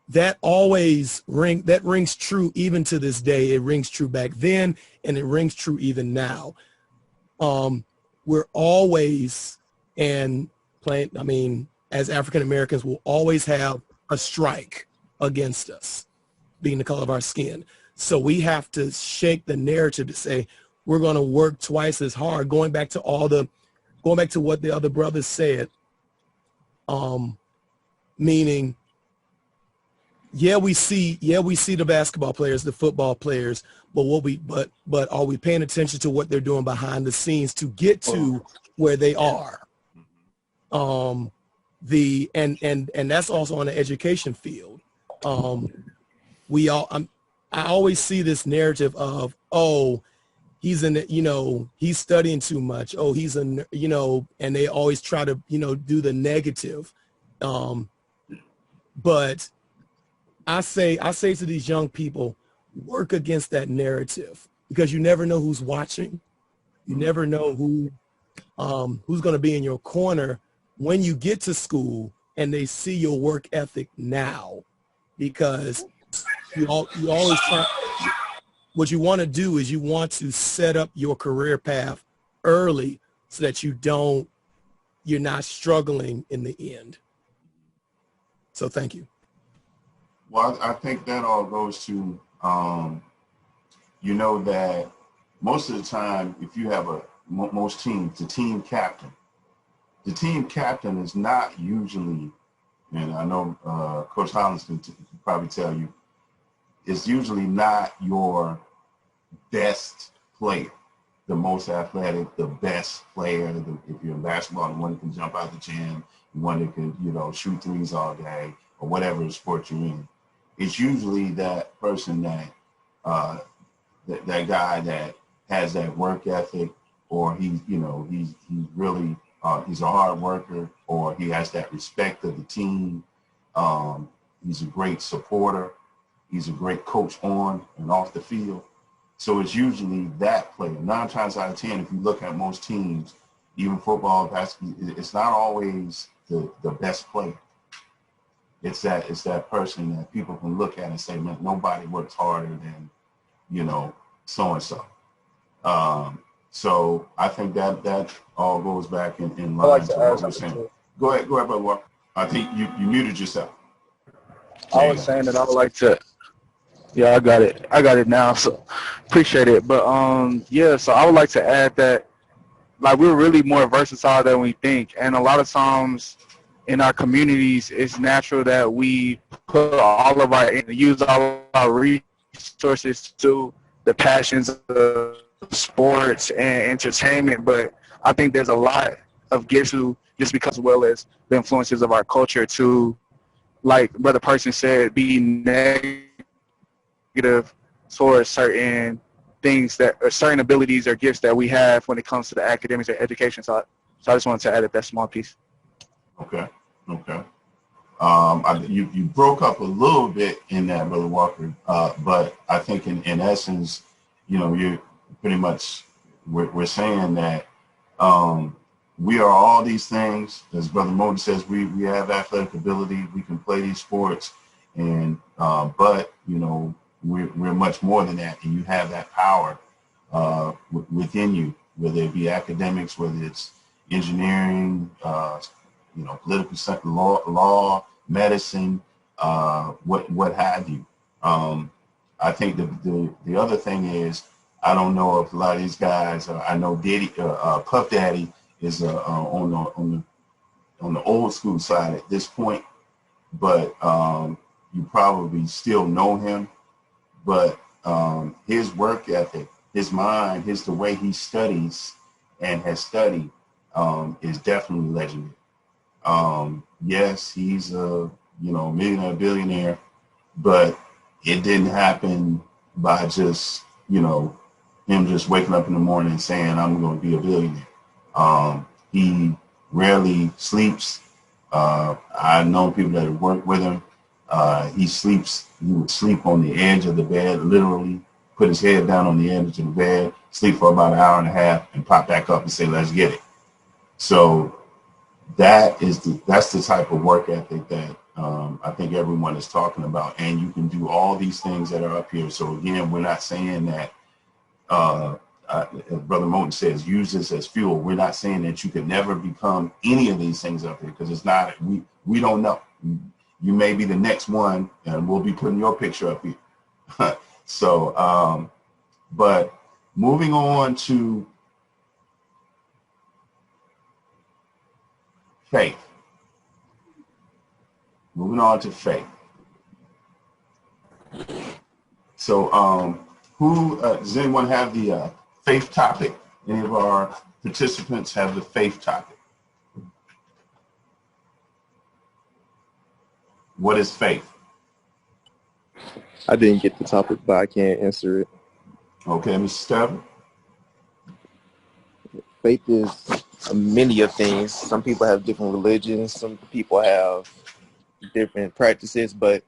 that rings true even to this day. It rings true back then, and it rings true even now. We're always as African Americans, we'll always have a strike against us, being the color of our skin. So we have to shake the narrative to say we're going to work twice as hard. Going back to what the other brothers said, Meaning, yeah, we see the basketball players, the football players, but are we paying attention to what they're doing behind the scenes to get to where they are? And that's also on the education field. I always see this narrative of, oh, he's he's studying too much. Oh, and they always try to, do the negative. But I say to these young people, work against that narrative, because you never know who's watching. You never know who's going to be in your corner when you get to school and they see your work ethic now, because you always try. What you want to do is you want to set up your career path early so that you're not struggling in the end. So thank you. Well, I think that all goes to, that most of the time, if you have most teams, the team captain is not usually, and I know Coach Hollins can probably tell you, it's usually not your best player, the most athletic, the best player. If you're in basketball, the one that can jump out the gym, the one that can, shoot threes all day, or whatever sport you're in. It's usually that person that guy that has that work ethic, or he's really he's a hard worker, or he has that respect of the team. He's a great supporter. He's a great coach on and off the field. So it's usually that player. 9 times out of 10, if you look at most teams, even football, basketball, it's not always the best player. It's that person that people can look at and say, man, nobody works harder than, so-and-so. So I think that all goes back in line to what we're saying. Go ahead, Brother Walker. I think you muted yourself. I was saying that I would like to. Yeah, I got it now. So appreciate it. But so I would like to add that, like, we're really more versatile than we think, and a lot of times in our communities, it's natural that we use all our resources to the passions of sports and entertainment. But I think there's a lot of gifts to, just because, as well as the influences of our culture, to, like Brother Person said, be negative towards certain things or certain abilities or gifts that we have when it comes to the academics or education side. So I just wanted to add that small piece. Okay. You broke up a little bit in that, Brother Walker, but I think in essence, you're pretty much, we're saying that we are all these things. As Brother Moden says, we have athletic ability, we can play these sports, and but we're much more than that, and you have that power within you, whether it be academics, whether it's engineering, political science, law, medicine, what have you. I think the other thing is, I don't know if a lot of these guys, I know Puff Daddy is on the old school side at this point, but you probably still know him. But his work ethic, his mind, the way he studies and has studied is definitely legendary. Yes, he's a millionaire, billionaire, but it didn't happen by just him just waking up in the morning and saying, I'm going to be a billionaire. He rarely sleeps. I've known people that have worked with him. He would sleep on the edge of the bed, literally put his head down on the edge of the bed, sleep for about an hour and a half, and pop back up and say, let's get it. So that's the type of work ethic that I think everyone is talking about. And you can do all these things that are up here. So again, we're not saying that, as Brother Moten says, use this as fuel. We're not saying that you could never become any of these things up here, because it's not, we don't know. You may be the next one, and we'll be putting your picture up here. So, but moving on to faith. moving on to faith. So who does anyone have the faith topic? Any of our participants have the faith topic? What is faith? I didn't get the topic, but I can't answer it. Okay, Mr. Stabber. Faith is many of things. Some people have different religions. Some people have different practices, but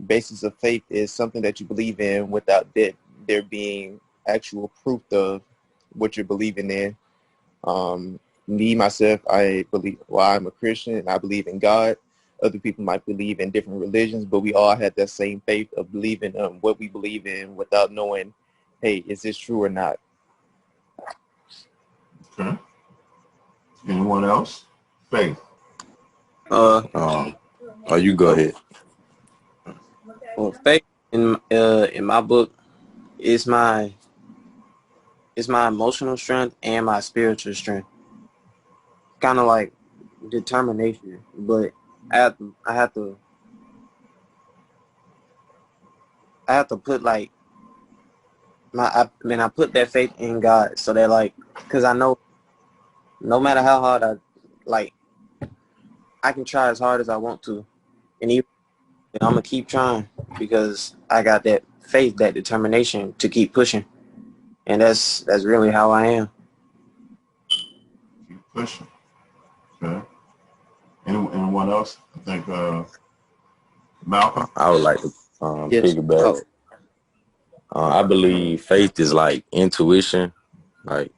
basis of faith is something that you believe in without there being actual proof of what you're believing in. Me, myself, I believe, well, I'm a Christian and I believe in God. Other people might believe in different religions, but we all have that same faith of believing what we believe in without knowing, hey, is this true or not? Okay. Anyone else? Faith. You go ahead. Well, faith in my book is my emotional strength and my spiritual strength. Kind of like determination, but I have to put like I put that faith in God, so that like, because I know no matter how hard I can try as hard as I want to, and even I'm gonna keep trying because I got that faith, that determination to keep pushing, and that's really how I am. Keep pushing. Okay. Anyone else? I think Malcolm. I would like to Yes. piggyback. I believe faith is like intuition, like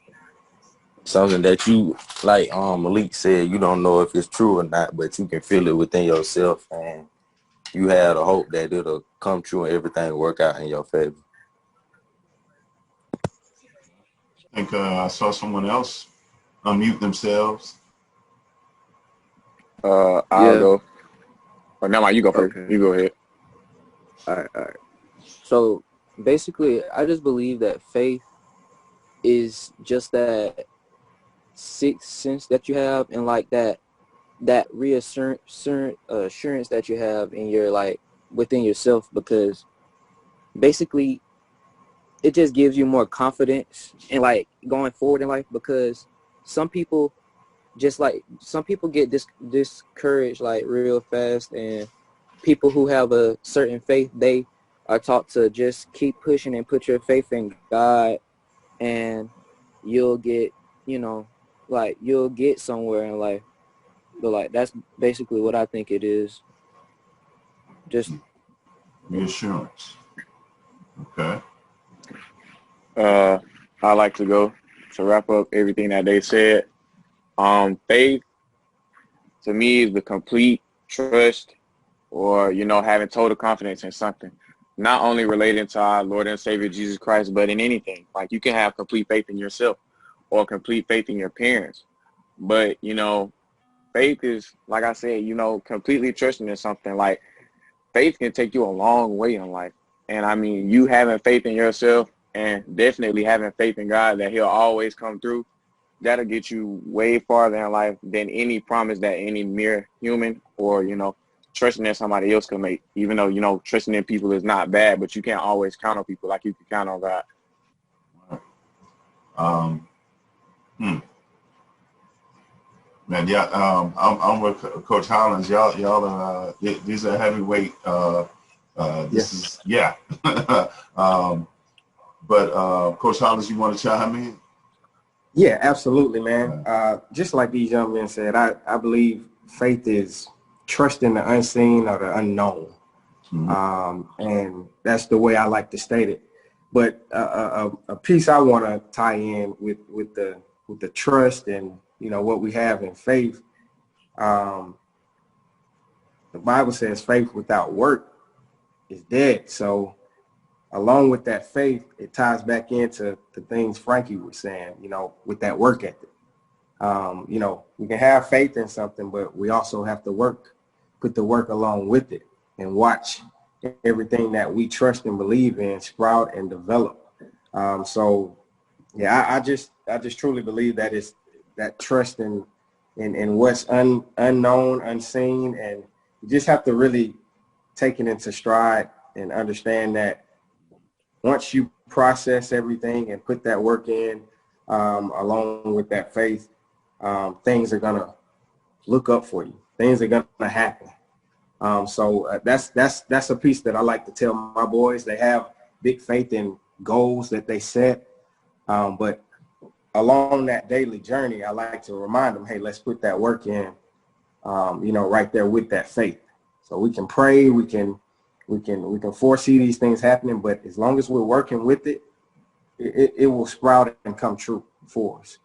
something that you, like Malik said, you don't know if it's true or not, but you can feel it within yourself, and you have the hope that it'll come true and everything will work out in your favor. I think I saw someone else unmute themselves. I'll go. Or never mind, you go first. Okay. You go ahead. All right. So basically, I just believe that faith is just that sixth sense that you have, and like that assurance that you have in your, like, within yourself, because basically it just gives you more confidence and like going forward in life, because some people get discouraged like real fast, and people who have a certain faith, they are taught to just keep pushing and put your faith in God, and you'll get, you'll get somewhere in life. But like, that's basically what I think it is. Just Reassurance. Okay. I like to go to wrap up everything that they said. Faith to me is the complete trust, or having total confidence in something, not only relating to our Lord and Savior Jesus Christ, but in anything. Like, you can have complete faith in yourself or complete faith in your parents, but faith is, like I said, completely trusting in something. Like, faith can take you a long way in life, and I mean, you having faith in yourself and definitely having faith in God that He'll always come through, that'll get you way farther in life than any promise that any mere human or trusting in somebody else can make. Even though trusting in people is not bad, but you can't always count on people like you can count on God. Man, yeah, I'm with Coach Hollins. Y'all are these are heavyweight. This is but Coach Hollins, you want to chime in? Yeah, absolutely, man. Just like these young men said, I believe faith is trusting the unseen or the unknown. And that's the way I like to state it. But a piece I want to tie in with the trust and what we have in faith. The Bible says faith without work is dead. So along with that faith, it ties back into the things Frankie was saying, with that work ethic. We can have faith in something, but we also have to put the work along with it, and watch everything that we trust and believe in sprout and develop. So yeah, I just truly believe that it's that trust in what's unknown, unseen, and you just have to really take it into stride and understand that once you process everything and put that work in, along with that faith, things are gonna look up for you. Things are gonna happen. So that's a piece that I like to tell my boys. They have big faith in goals that they set, but along that daily journey, I like to remind them, hey, let's put that work in, right there with that faith. So we can pray, we can foresee these things happening, but as long as we're working with it, it will sprout and come true for us.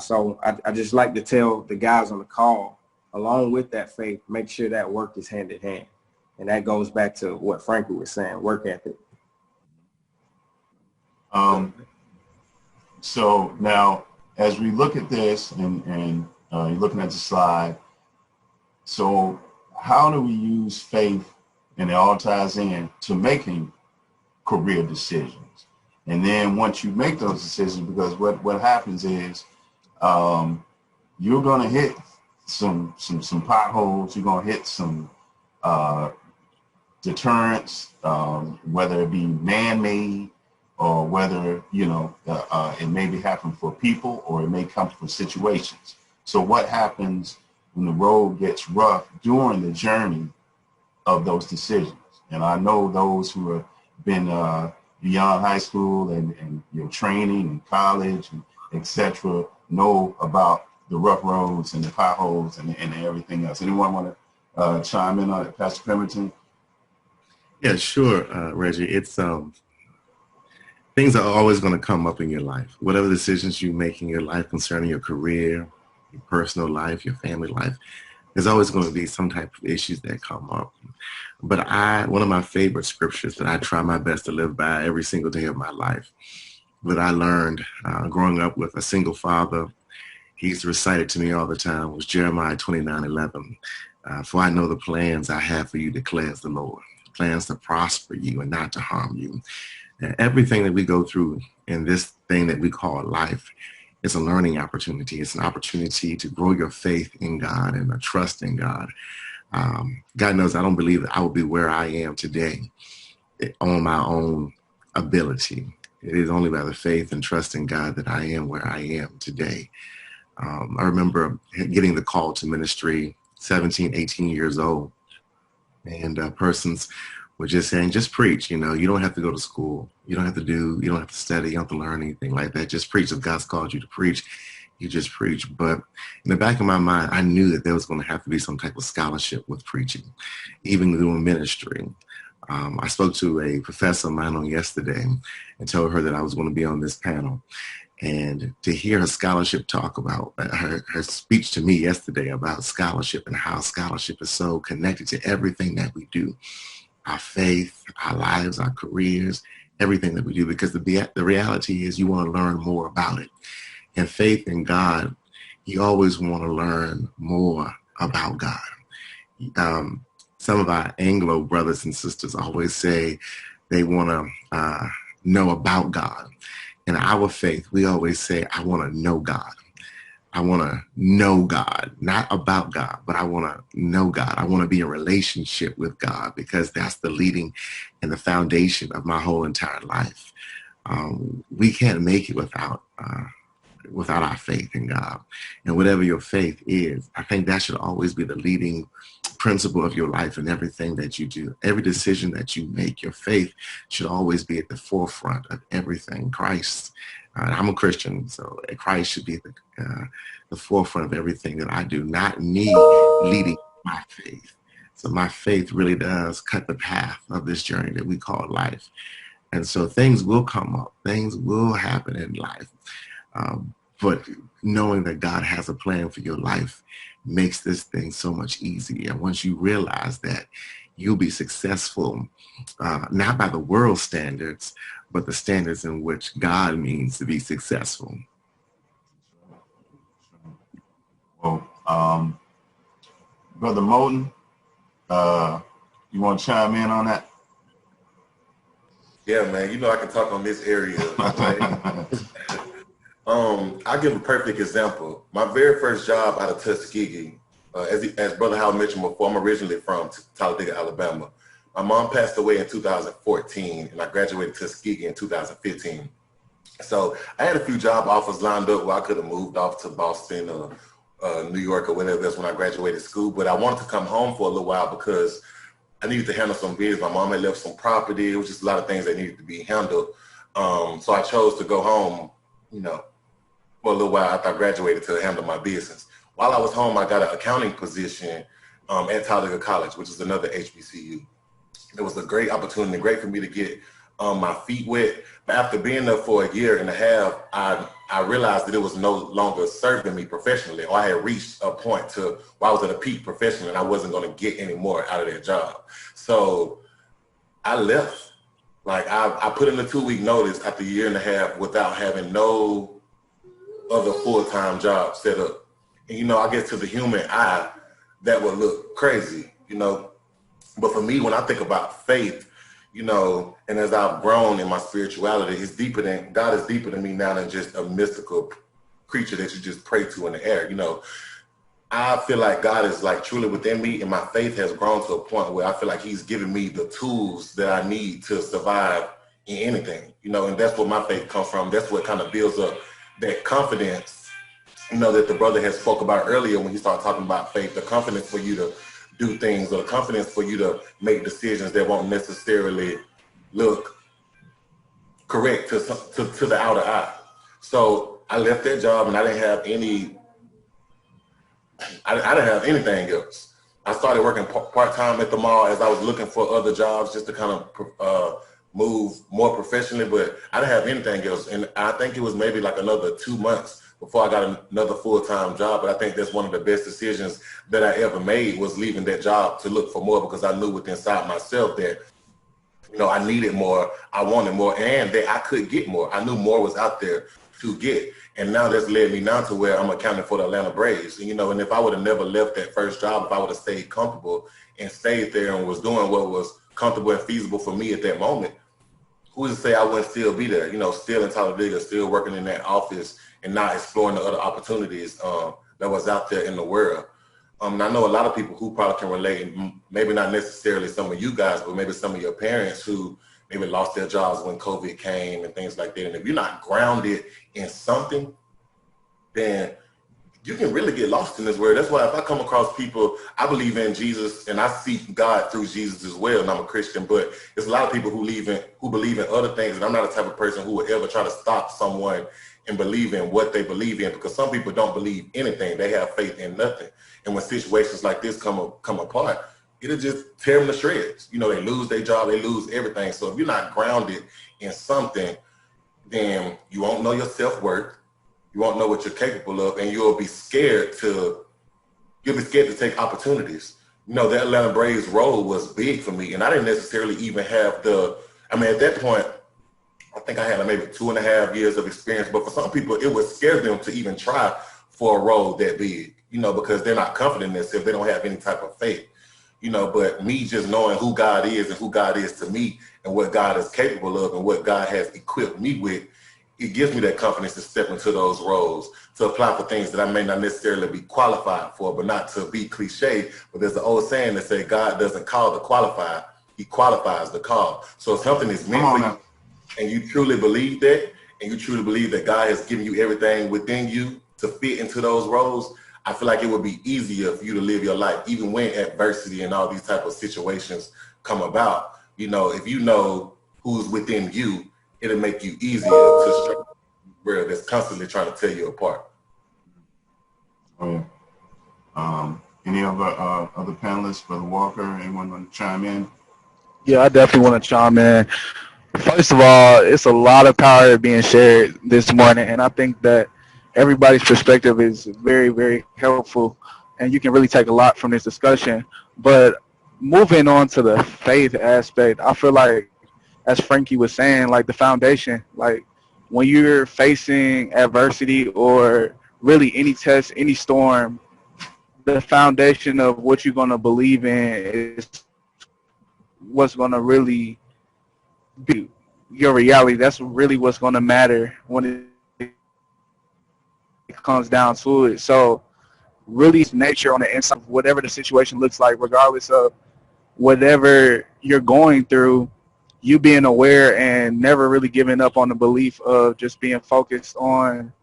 So I just like to tell the guys on the call, along with that faith, make sure that work is hand in hand. And that goes back to what Frankie was saying, work ethic. So now, as we look at this and you're looking at the slide, so how do we use faith, and it all ties in to making career decisions? And then once you make those decisions, because what happens is you're going to hit some potholes, you're going to hit some deterrents, whether it be man-made or whether, it may be happen for people or it may come from situations. So what happens when the road gets rough during the journey of those decisions? And I know those who have been beyond high school and training and college and etc. know about the rough roads and the potholes and everything else. Anyone want to chime in on it, Pastor Pemberton? Yeah, sure, Reggie. It's things are always going to come up in your life. Whatever decisions you make in your life concerning your career, your personal life, your family life, there's always going to be some type of issues that come up. But one of my favorite scriptures that I try my best to live by every single day of my life, that I learned growing up with a single father, he's recited to me all the time, was Jeremiah 29:11. For I know the plans I have for you, declares the Lord, plans to prosper you and not to harm you. And everything that we go through in this thing that we call life, it's a learning opportunity. It's an opportunity to grow your faith in God and a trust in God. God knows I don't believe that I will be where I am today on my own ability. It is only by the faith and trust in God that I am where I am today. I remember getting the call to ministry 17, 18 years old, and persons were just saying, just preach, you don't have to go to school. You don't have to study, you don't have to learn anything like that. Just preach. If God's called you to preach, you just preach. But in the back of my mind, I knew that there was going to have to be some type of scholarship with preaching, even doing ministry. I spoke to a professor of mine on yesterday and told her that I was going to be on this panel. And to hear her scholarship talk about her speech to me yesterday about scholarship and how scholarship is so connected to everything that we do, our faith, our lives, our careers, everything that we do, because the reality is you want to learn more about it. And faith in God, you always want to learn more about God. Some of our Anglo brothers and sisters always say they want to know about God. In our faith, we always say, I want to know God. I want to know God, not about God, but I want to know God. I want to be in relationship with God, because that's the leading and the foundation of my whole entire life. We can't make it without our faith in God. And whatever your faith is, I think that should always be the leading principle of your life and everything that you do. Every decision that you make, your faith should always be at the forefront of everything. Christ, I'm a Christian, so Christ should be at the forefront of everything that I do, not me leading my faith. So my faith really does cut the path of this journey that we call life. And so things will come up, things will happen in life. But knowing that God has a plan for your life makes this thing so much easier. And once you realize that, you'll be successful, not by the world standards, but the standards in which God means to be successful. Well, Brother Moulton, you want to chime in on that? Yeah, man. I can talk on this area. I'll give a perfect example. My very first job out of Tuskegee, as Brother Howard mentioned before, I'm originally from Talladega, Alabama. My mom passed away in 2014, and I graduated Tuskegee in 2015. So I had a few job offers lined up where I could have moved off to Boston or New York or whatever. That's when I graduated school. But I wanted to come home for a little while because I needed to handle some business. My mom had left some property. It was just a lot of things that needed to be handled. So I chose to go home, you know, for a little while after I graduated to handle my business. While I was home, I got an accounting position at Talladega College, which is another HBCU. It was a great opportunity, great for me to get my feet wet. But after being there for a year and a half, I realized that it was no longer serving me professionally, or I had reached a point to where I was at a peak professionally and I wasn't going to get any more out of that job. So I left. Like I put in a 2-week notice after a year and a half without having no other full-time job set up. And, you know, I guess to the human eye, that would look crazy, you know. But for me, when I think about faith, you know, and as I've grown in my spirituality, God is deeper than me now than just a mystical creature that you just pray to in the air. You know, I feel like God is like truly within me, and my faith has grown to a point where I feel like he's given me the tools that I need to survive in anything, you know, and that's where my faith comes from. That's what kind of builds up that confidence, you know, that the brother had spoke about earlier when he started talking about faith, the confidence for you to do things, or the confidence for you to make decisions that won't necessarily look correct to the outer eye. So I left that job and I didn't have anything else. I started working part-time at the mall as I was looking for other jobs just to kind of move more professionally, but I didn't have anything else. And I think it was maybe like another 2 months before I got another full-time job. But I think that's one of the best decisions that I ever made, was leaving that job to look for more, because I knew within inside myself that, you know, I needed more, I wanted more, and that I could get more. I knew more was out there to get. And now that's led me now to where I'm accounting for the Atlanta Braves. And, you know, and if I would have never left that first job, if I would have stayed comfortable and stayed there and was doing what was comfortable and feasible for me at that moment, who's to say I wouldn't still be there, you know, still in Talladega, still working in that office and not exploring the other opportunities that was out there in the world. And I know a lot of people who probably can relate, maybe not necessarily some of you guys, but maybe some of your parents who maybe lost their jobs when COVID came and things like that. And if you're not grounded in something, then you can really get lost in this world. That's why if I come across people, I believe in Jesus and I seek God through Jesus as well, and I'm a Christian, but there's a lot of people who believe in other things, and I'm not the type of person who would ever try to stop someone and believe in what they believe in, because some people don't believe anything. They have faith in nothing. And when situations like this come apart, it'll just tear them to shreds. You know, they lose their job, they lose everything. So if you're not grounded in something, then you won't know your self-worth. You won't know what you're capable of, and you'll be scared to take opportunities. You know, the Atlanta Braves role was big for me, and I didn't necessarily even have at that point, I think I had maybe 2.5 years of experience, but for some people, it would scare them to even try for a role that big, you know, because they're not confident in themselves. They don't have any type of faith, you know, but me just knowing who God is and who God is to me and what God is capable of and what God has equipped me with, it gives me that confidence to step into those roles, to apply for things that I may not necessarily be qualified for, but not to be cliche. But there's an old saying that says God doesn't call the qualified, he qualifies the call. So if something is meant for you and you truly believe that, and you truly believe that God has given you everything within you to fit into those roles, I feel like it would be easier for you to live your life, even when adversity and all these type of situations come about. You know, if you know who's within you, it'll make you easier to struggle world that's constantly trying to tear you apart. Oh yeah. Any other panelists, Brother Walker? Anyone want to chime in? Yeah, I definitely want to chime in. First of all, it's a lot of power being shared this morning, and I think that everybody's perspective is very, very helpful, and you can really take a lot from this discussion. But moving on to the faith aspect, I feel like, as Frankie was saying, like the foundation, like when you're facing adversity or really any test, any storm, the foundation of what you're going to believe in is what's going to really be your reality. That's really what's going to matter when it comes down to it. So really nature on the inside of whatever the situation looks like, regardless of whatever you're going through, you being aware and never really giving up on the belief of just being focused on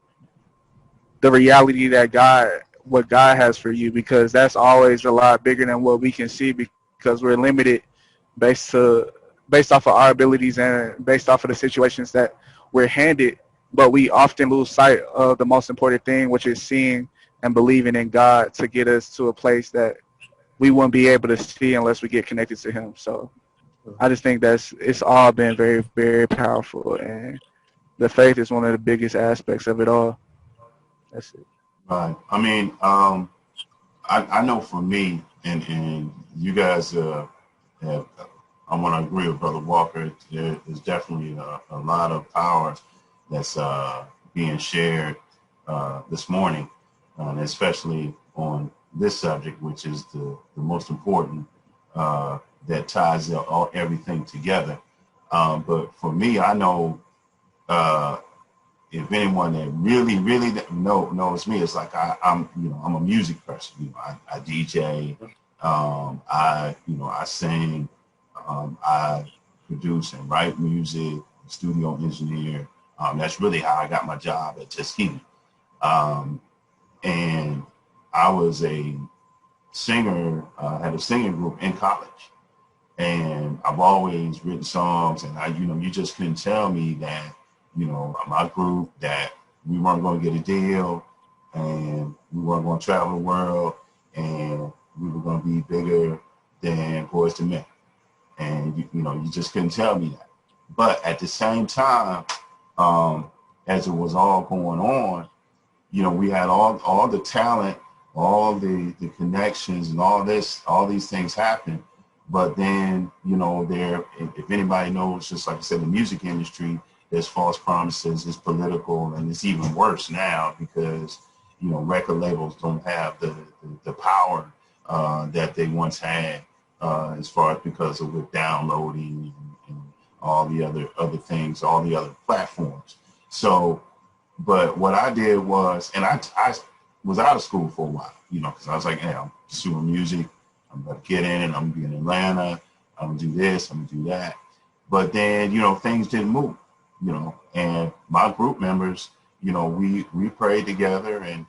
the reality that what God has for you, because that's always a lot bigger than what we can see, because we're limited based to based off of our abilities and based off of the situations that we're handed. But we often lose sight of the most important thing, which is seeing and believing in God to get us to a place that we wouldn't be able to see unless we get connected to Him. So I just think it's all been very, very powerful, and the faith is one of the biggest aspects of it all. That's it. Right. I mean, I know for me, and you guys have, I want to agree with Brother Walker. There is definitely a lot of power that's being shared this morning, and especially on this subject, which is the most important, that ties everything together. But for me, I know if anyone that really, really knows me, it's like I'm a music person. You know, I DJ, I sing, I produce and write music, studio engineer. That's really how I got my job at Tuskegee. And I was a singer, had a singing group in college. And I've always written songs, and you just couldn't tell me that, my group, that we weren't going to get a deal, and we weren't going to travel the world, and we were going to be bigger than Boys to Men. And you just couldn't tell me that. But at the same time, as it was all going on, we had all the talent, all the connections, and all these things happen. But then, if anybody knows, just like I said, the music industry, there's false promises, it's political, and it's even worse now because, record labels don't have the power that they once had, as far as because of with downloading and all the other things, all the other platforms. So, but what I did was, and I was out of school for a while, because I was like, hey, I'm pursuing music. I'm going to get in and I'm going to be in Atlanta. I'm going to do this, I'm going to do that. But then, things didn't move, and my group members, we prayed together and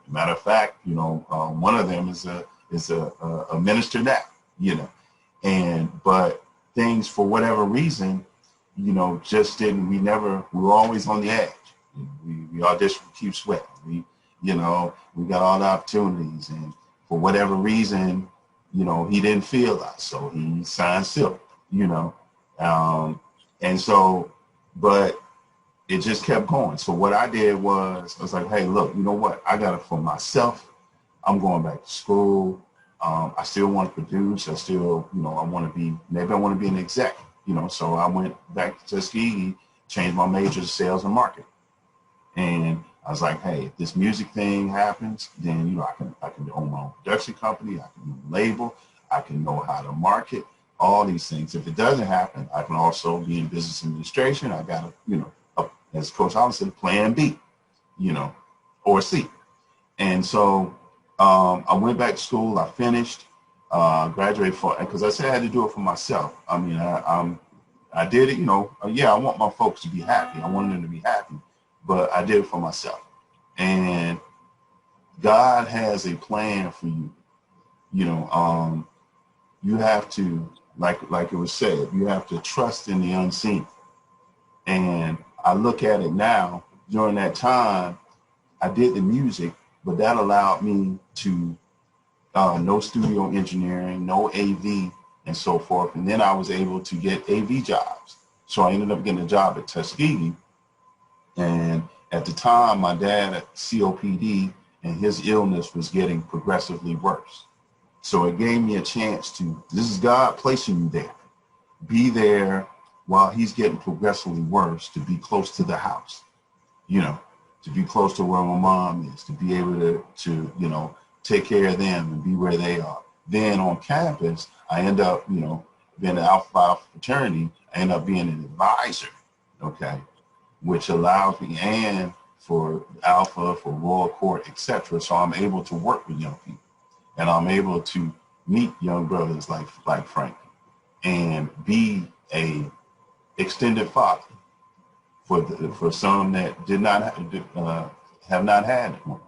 matter of fact, one of them is a minister now, but things for whatever reason, just didn't, we were always on the edge. We auditioned for Keep Sweat. We got all the opportunities, and for whatever reason, he didn't feel us, so he signed Silk, and so, but it just kept going. So what I did was, I was like, hey, look, you know what? I got it for myself. I'm going back to school. I still want to produce. I still, I want to be, maybe I want to be an exec, so I went back to Tuskegee, changed my major to sales and marketing. And I was like, hey, if this music thing happens, then, I can own my own production company. I can own a label. I can know how to market, all these things. If it doesn't happen, I can also be in business administration. I got as Coach Holland said, plan B, or C. And so I went back to school. I finished, graduated because I said I had to do it for myself. I mean, I did it, I want my folks to be happy. I wanted them to be happy, but I did it for myself. And God has a plan for you. You have to, like it was said, you have to trust in the unseen. And I look at it now, during that time, I did the music, but that allowed me to no studio engineering, no AV, and so forth. And then I was able to get AV jobs. So I ended up getting a job at Tuskegee. And at the time, my dad had COPD, and his illness was getting progressively worse. So it gave me a chance to, this is God placing you there. Be there while he's getting progressively worse, to be close to the house, to be close to where my mom is, to be able to take care of them and be where they are. Then on campus, I end up, being an Alpha Phi Fraternity, I end up being an advisor, okay, which allows me, and for Alpha, for Royal Court, etc. So I'm able to work with young people, and I'm able to meet young brothers like Frank, and be a extended father for some that did not have not had one,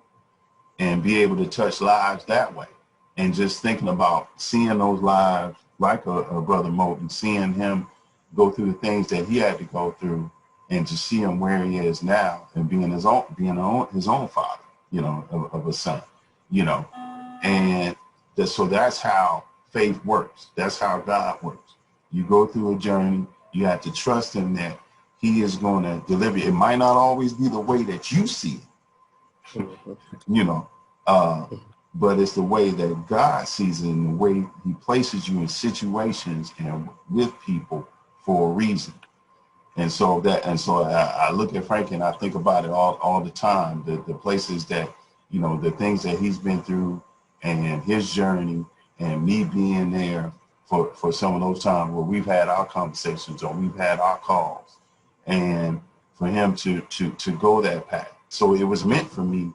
and be able to touch lives that way. And just thinking about seeing those lives, like a brother Moten, seeing him go through the things that he had to go through, and to see him where he is now, and being his own father, you know, of a son, you know, and so that's how faith works. That's how God works. You go through a journey. You have to trust him that he is going to deliver. It might not always be the way that you see it, you know, but it's the way that God sees it, and the way he places you in situations and with people for a reason. And so I look at Frank and I think about it all the time, the places that, you know, the things that he's been through, and his journey, and me being there for some of those times where we've had our conversations or we've had our calls, and for him to go that path. So it was meant for me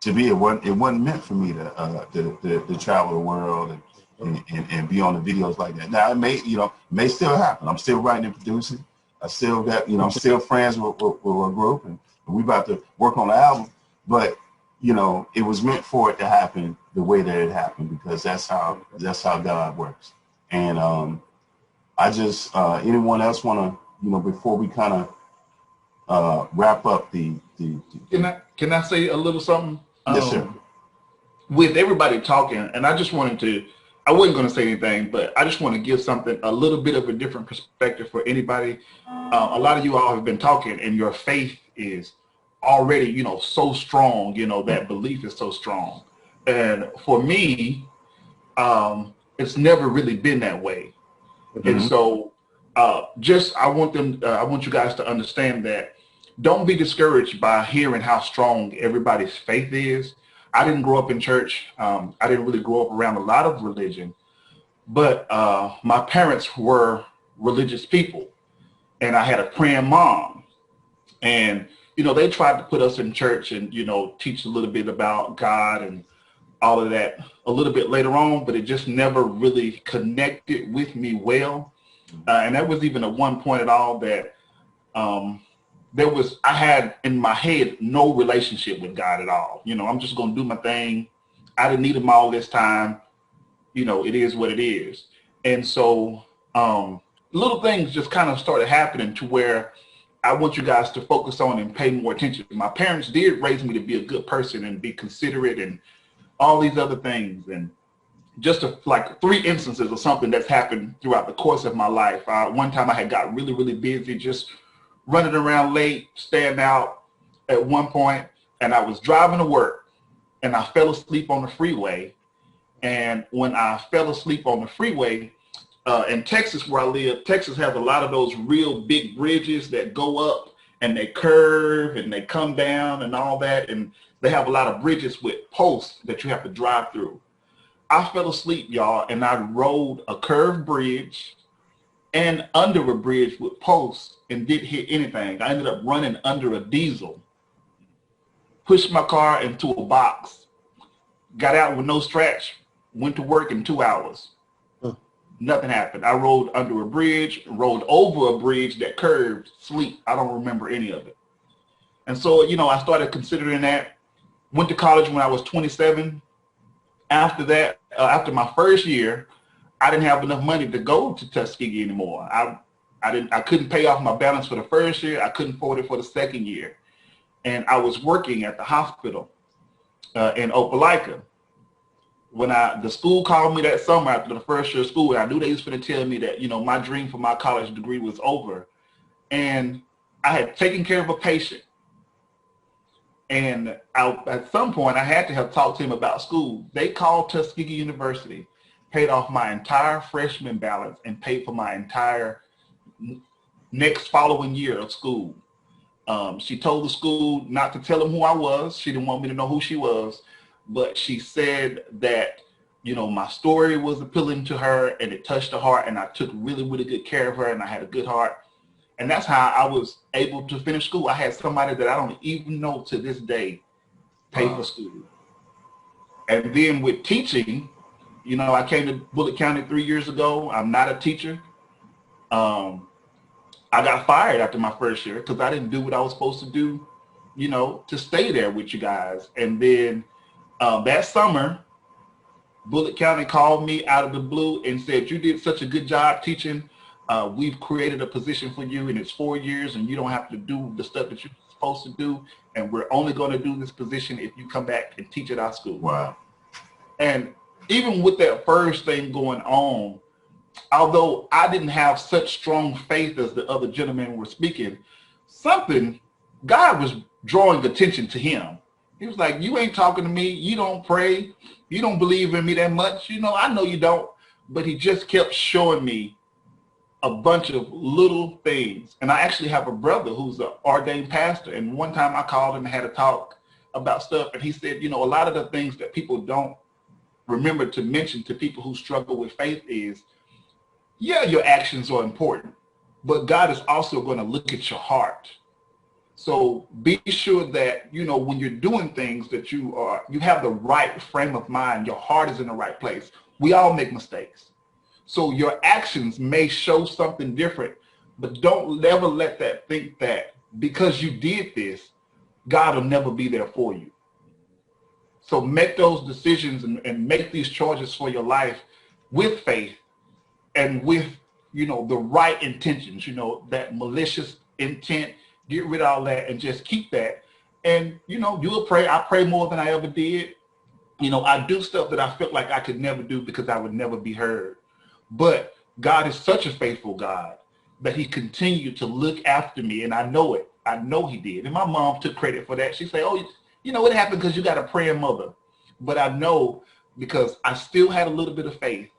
to be. It wasn't meant for me to travel the world and be on the videos like that. Now it may still happen. I'm still writing and producing. I still got, I'm still friends with a group, and we about to work on the album. But it was meant for it to happen the way that it happened, because that's how God works. And I just anyone else want to, before we kind of wrap up the Can I say a little something? Yes, sir. With everybody talking, and I just wanted to, I wasn't going to say anything, but I just want to give something, a little bit of a different perspective for anybody. A lot of you all have been talking, and your faith is already, so strong, that belief is so strong. And for me, it's never really been that way. Mm-hmm. And so I want you guys to understand that don't be discouraged by hearing how strong everybody's faith is. I didn't grow up in church. I didn't really grow up around a lot of religion, but my parents were religious people, and I had a praying mom. And, they tried to put us in church and, teach a little bit about God and all of that a little bit later on, but it just never really connected with me well. And that was even at one point at all that I had in my head no relationship with God at all. I'm just going to do my thing. I didn't need him all this time. It is what it is. And so little things just kind of started happening to where I want you guys to focus on and pay more attention. My parents did raise me to be a good person and be considerate and all these other things. And just like 3 instances of something that's happened throughout the course of my life. One time I had got really, really busy, just running around late, staying out at one point, and I was driving to work, and I fell asleep on the freeway. And when I fell asleep on the freeway, in Texas where I live, Texas has a lot of those real big bridges that go up and they curve and they come down and all that, and they have a lot of bridges with posts that you have to drive through. I fell asleep, y'all, and I rode a curved bridge and under a bridge with posts and didn't hit anything. I ended up running under a diesel, pushed my car into a box, got out with no scratch, went to work in 2 hours. Nothing happened. I rode under a bridge, rode over a bridge that curved, sleep. I don't remember any of it. And so, I started considering that. Went to college when I was 27. After that, after my first year, I didn't have enough money to go to Tuskegee anymore. I couldn't pay off my balance for the first year. I couldn't afford it for the second year. And I was working at the hospital in Opelika. When the school called me that summer after the first year of school, and I knew they was going to tell me that, my dream for my college degree was over. And I had taken care of a patient. And at some point, I had to have talked to him about school. They called Tuskegee University, paid off my entire freshman balance, and paid for my entire next following year of school. She told the school not to tell them who I was. She didn't want me to know who she was. But she said that, my story was appealing to her and it touched her heart, and I took really, really good care of her, and I had a good heart. And that's how I was able to finish school. I had somebody that I don't even know to this day pay for school. And then with teaching, you know, I came to Bullitt County 3 years ago. I'm not a teacher. I got fired after my first year because I didn't do what I was supposed to do, you know, to stay there with you guys. And then that summer, Bullitt County called me out of the blue and said, you did such a good job teaching. We've created a position for you, and it's 4 years, and you don't have to do the stuff that you're supposed to do. And we're only going to do this position if you come back and teach at our school. Wow. And even with that first thing going on, although I didn't have such strong faith as the other gentlemen were speaking, God was drawing attention to him. He was like, you ain't talking to me. You don't pray. You don't believe in me that much. You know, I know you don't. But he just kept showing me a bunch of little things. And I actually have a brother who's an ordained pastor. And one time I called him and had a talk about stuff. And he said, you know, a lot of the things that people don't remember to mention to people who struggle with faith is, yeah, your actions are important, but God is also going to look at your heart. So be sure that, you know, when you're doing things that you have the right frame of mind, your heart is in the right place. We all make mistakes. So your actions may show something different, but don't ever let that think that because you did this, God will never be there for you. So make those decisions and make these choices for your life with faith and with, you know, the right intentions, you know, that malicious intent, get rid of all that and just keep that. And, you know, you'll pray. I pray more than I ever did. You know, I do stuff that I felt like I could never do because I would never be heard. But God is such a faithful God that he continued to look after me. And I know it. I know he did. And my mom took credit for that. She said, oh, you know, it happened because you got a praying mother. But I know because I still had a little bit of faith.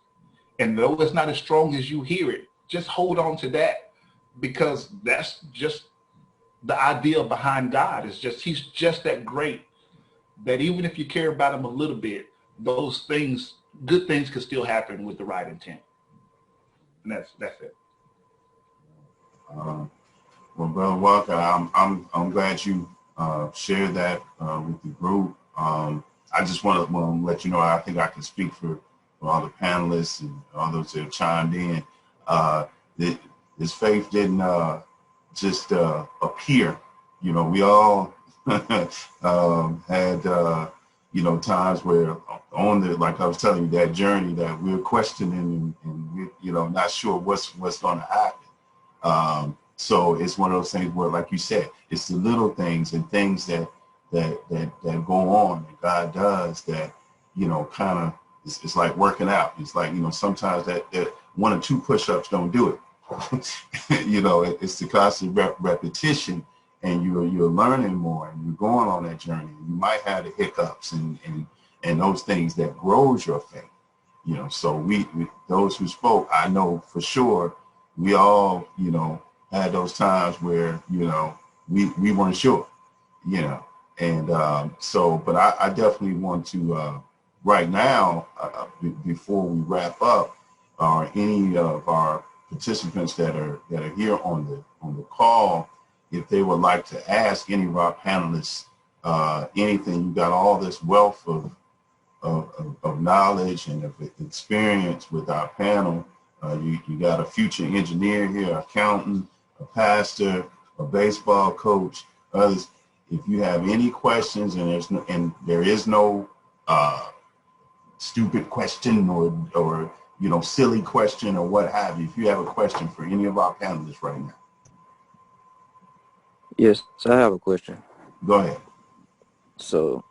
And though it's not as strong as you hear it, just hold on to that, because that's just the idea behind God. Is just he's just that great that even if you care about him a little bit, those things, good things, can still happen with the right intent. And that's it. Well, Brother Walker, I'm glad you shared that with the group. I just want to let you know, I think I can speak for all the panelists and all those that have chimed in. This faith didn't just appear. You know, we all had you know, times where on the, like I was telling you, that journey that we're questioning and we're, you know, not sure what's going to happen. So it's one of those things where, like you said, it's the little things and things that go on that God does that, you know, kind of, it's like working out. It's like, you know, sometimes that 1 or 2 push-ups don't do it. You know, it's the constant repetition, and you're learning more, and you're going on that journey. You might have the hiccups and those things that grows your faith. You know, so we those who spoke, I know for sure, we all, you know, had those times where, you know, we weren't sure, you know, and so, but I definitely want to right now, before we wrap up, any of our participants that are here on the call, if they would like to ask any of our panelists anything, you got all this wealth of knowledge and of experience with our panel. You got a future engineer here, accountant, a pastor, a baseball coach, others. If you have any questions, and there is no stupid question or you know, silly question or what have you, if you have a question for any of our panelists right now. Yes, I have a question. Go ahead. So,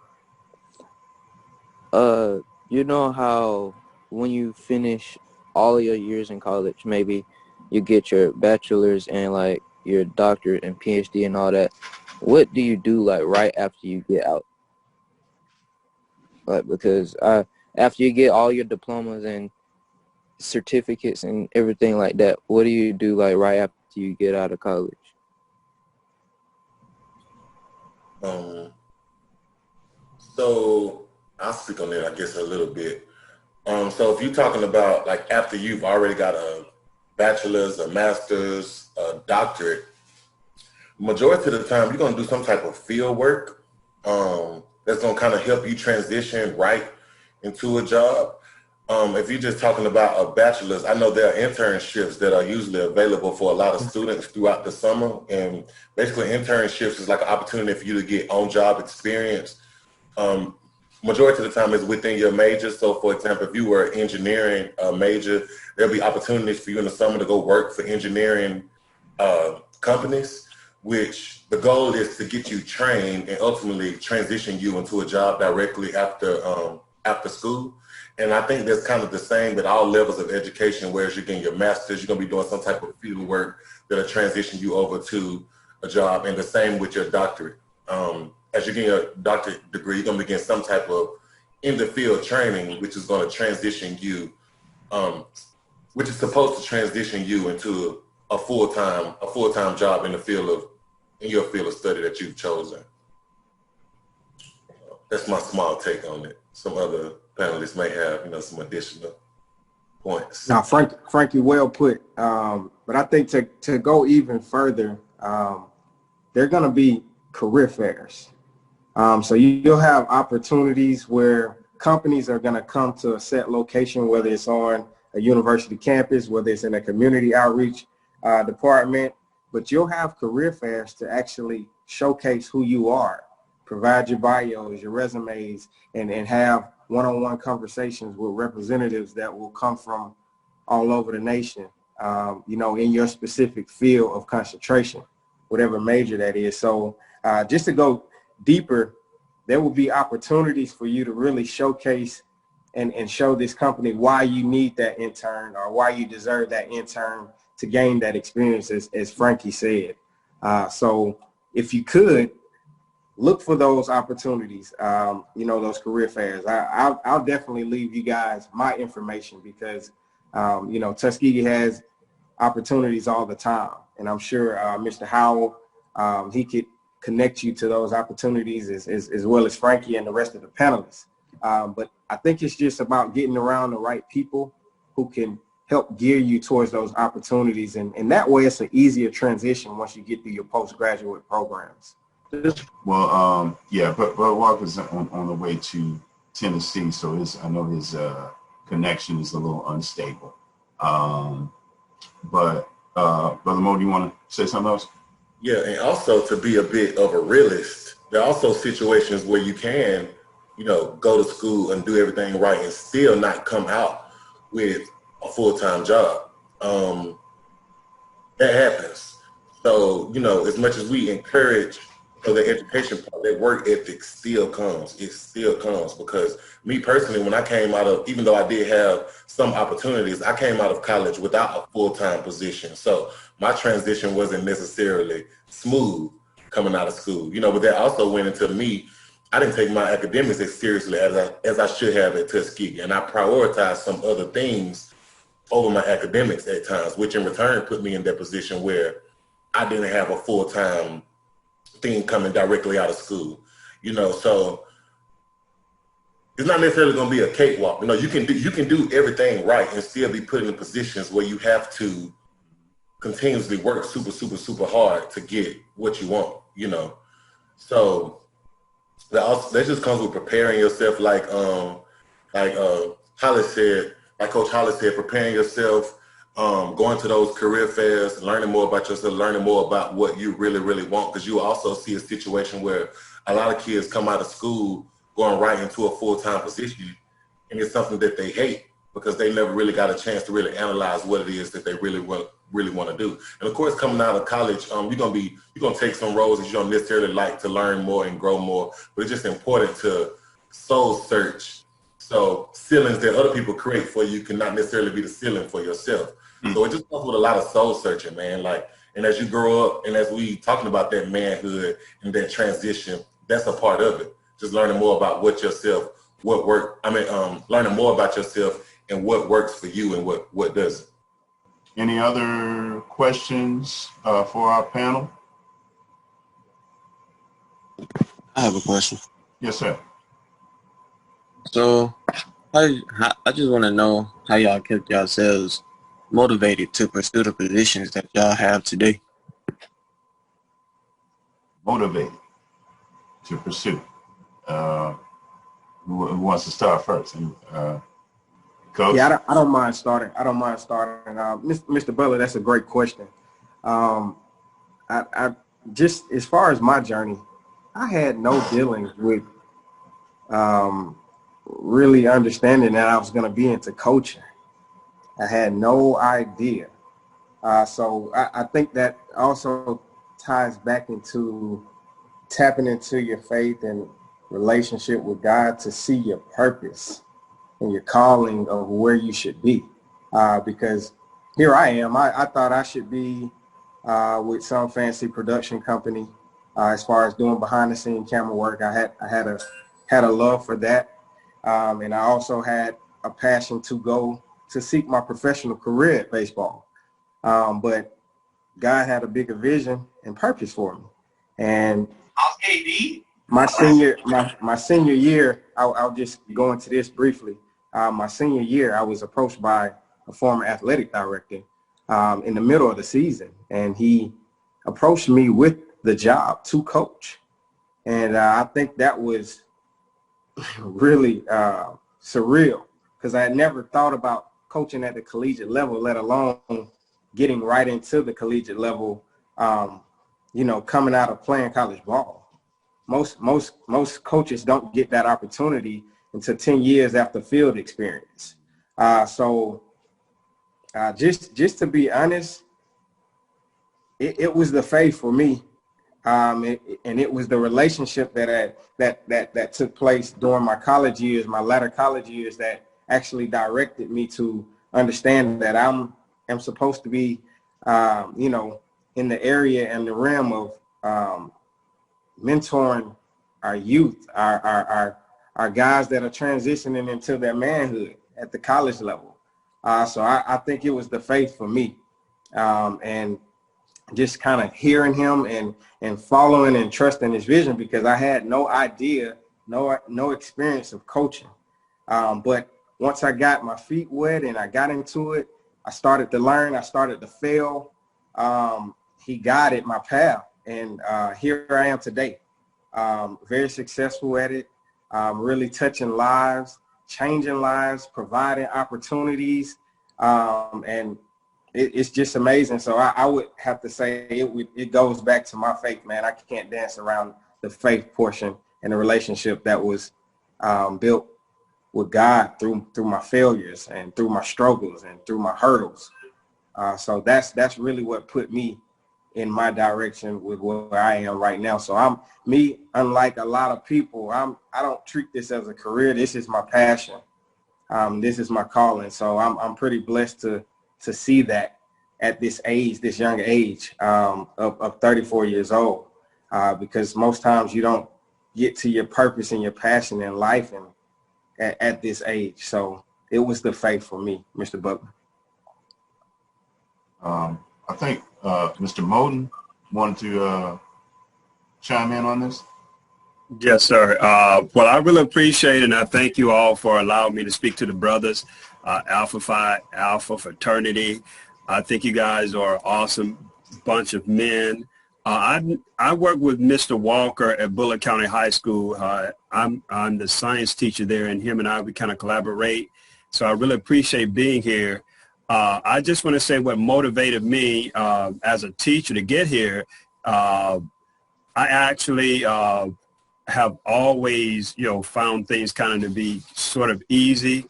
you know how when you finish all of your years in college, maybe you get your bachelor's and like your doctorate and PhD and all that. What do you do like right after you get out? Like, because after you get all your diplomas and certificates and everything like that, what do you do like right after you get out of college? So I'll speak on that, I guess, a little bit. So if you're talking about like after you've already got a bachelor's, a master's, a doctorate, majority of the time you're gonna do some type of field work that's gonna kind of help you transition right into a job. If you're just talking about a bachelor's, I know there are internships that are usually available for a lot of students throughout the summer. And basically internships is like an opportunity for you to get on-job experience. Majority of the time is within your major. So for example, if you were an engineering major, there'll be opportunities for you in the summer to go work for engineering companies, which the goal is to get you trained and ultimately transition you into a job directly after school. And I think that's kind of the same at all levels of education, whereas you're getting your master's, you're going to be doing some type of field work that'll transition you over to a job, and the same with your doctorate. As you're getting your doctorate degree, you're going to be getting some type of in-the-field training, which is going to transition you, which is supposed to transition you into a full-time job in your field of study that you've chosen. That's my small take on it. Some other panelists may have, some additional points. Now, Frankie, well put. But I think to go even further, they're going to be career fairs. So you'll have opportunities where companies are going to come to a set location, whether it's on a university campus, whether it's in a community outreach department, but you'll have career fairs to actually showcase who you are, provide your bios, your resumes, and have one-on-one conversations with representatives that will come from all over the nation, in your specific field of concentration, whatever major that is. So just to go deeper, there will be opportunities for you to really showcase and show this company why you need that intern or why you deserve that intern to gain that experience, as Frankie said. So if you could, look for those opportunities, those career fairs. I'll definitely leave you guys my information because, Tuskegee has opportunities all the time. And I'm sure Mr. Howell, he could connect you to those opportunities as well as Frankie and the rest of the panelists. But I think it's just about getting around the right people who can help gear you towards those opportunities. And that way it's an easier transition once you get through your postgraduate programs. Well, but Walker's on the way to Tennessee, so I know his connection is a little unstable. But Brother Mo, do you want to say something else? Yeah, and also to be a bit of a realist, there are also situations where you can, go to school and do everything right and still not come out with a full-time job. That happens. So, as much as we encourage the education part, that work ethic still comes. It still comes because me personally, when I came out of, even though I did have some opportunities, I came out of college without a full-time position. So my transition wasn't necessarily smooth coming out of school, but that also went into me. I didn't take my academics as seriously as I should have at Tuskegee. And I prioritized some other things over my academics at times, which in return put me in that position where I didn't have a full-time thing coming directly out of school, so it's not necessarily going to be a cakewalk. You can do everything right and still be put in positions where you have to continuously work super, super, super hard to get what you want, So that just comes with preparing yourself, like Hollis said, like Coach Hollis said, preparing yourself, going to those career fairs, learning more about yourself, learning more about what you really, really want. Because you also see a situation where a lot of kids come out of school going right into a full-time position, and it's something that they hate because they never really got a chance to really analyze what it is that they really want to do. And of course, coming out of college, you're gonna take some roles that you don't necessarily like to learn more and grow more. But it's just important to soul search. So ceilings that other people create for you cannot necessarily be the ceiling for yourself. So it just comes with a lot of soul searching, man. And as you grow up, and as we talking about that manhood and that transition, that's a part of it. Just learning more about learning more about yourself and what works for you and what doesn't. Any other questions for our panel? I have a question. Yes, sir. So I just want to know how y'all kept yourselves motivated to pursue the positions that y'all have today? Motivated to pursue. Who wants to start first? Coach? Yeah, I don't mind starting. Mr. Butler, that's a great question. I just, as far as my journey, I had no dealings with really understanding that I was going to be into coaching. I had no idea. So I think that also ties back into tapping into your faith and relationship with God to see your purpose and your calling of where you should be. Because here I am. I thought I should be with some fancy production company as far as doing behind the scene camera work. I had a love for that. And I also had a passion to go to seek my professional career at baseball. But God had a bigger vision and purpose for me. And my senior year, I'll just go into this briefly. My senior year, I was approached by a former athletic director in the middle of the season, and he approached me with the job to coach. And I think that was really surreal, because I had never thought about coaching at the collegiate level, let alone getting right into the collegiate level, coming out of playing college ball. Most coaches don't get that opportunity until 10 years after field experience. So just to be honest, it was the faith for me. And it was the relationship that took place during my college years, my latter college years, that actually directed me to understand that I'm supposed to be, in the area and the realm of mentoring our youth, our guys that are transitioning into their manhood at the college level. So I think it was the faith for me, and just kind of hearing him and following and trusting his vision, because I had no idea, no experience of coaching. But once I got my feet wet and I got into it, I started to learn, I started to fail. He guided my path, and here I am today. Very successful at it, really touching lives, changing lives, providing opportunities, and it's just amazing. So I would have to say it goes back to my faith, man. I can't dance around the faith portion and the relationship that was built with God through my failures and through my struggles and through my hurdles. So that's really what put me in my direction with where I am right now. So unlike a lot of people, I don't treat this as a career. This is my passion. This is my calling. So I'm pretty blessed to see that at this age, this young age of 34 years old, because most times you don't get to your purpose and your passion in life and at this age. So it was the faith for me, Mr. Butler. I think Mr. Moden wanted to chime in on this. Yes, sir. Well, I really appreciate it, and I thank you all for allowing me to speak to the brothers, Alpha Phi, Alpha Fraternity. I think you guys are an awesome bunch of men. I work with Mr. Walker at Bullitt County High School. I'm the science teacher there, and him and I, we kind of collaborate. So I really appreciate being here. I just want to say what motivated me as a teacher to get here. I actually have always, found things kind of to be sort of easy,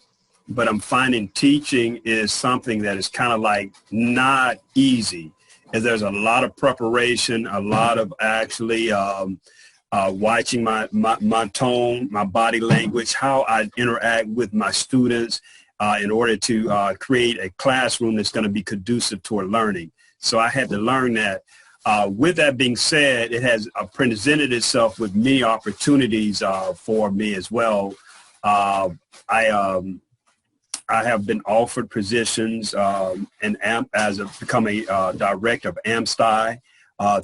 but I'm finding teaching is something that is kind of like not easy. As there's a lot of preparation, a lot of actually watching my tone, my body language, how I interact with my students in order to create a classroom that's going to be conducive toward learning. So I had to learn that. With that being said, it has presented itself with many opportunities for me as well. I have been offered positions become a director of AmSty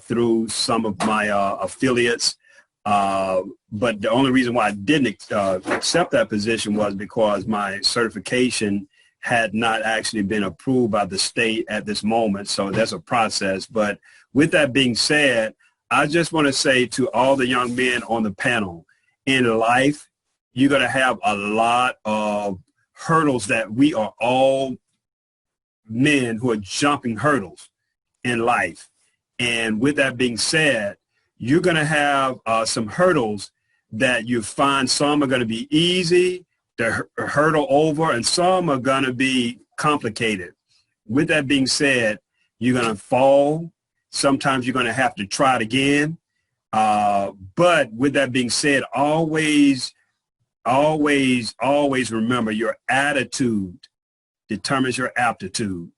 through some of my affiliates. But the only reason why I didn't accept that position was because my certification had not actually been approved by the state at this moment. So there's a process. But with that being said, I just want to say to all the young men on the panel, in life, you're going to have a lot of hurdles that we are all men who are jumping hurdles in life. And with that being said, you're going to have some hurdles that you find some are going to be easy to hurdle over, and some are going to be complicated. With that being said, you're going to fall. Sometimes you're going to have to try it again. But with that being said, always remember your attitude determines your aptitude.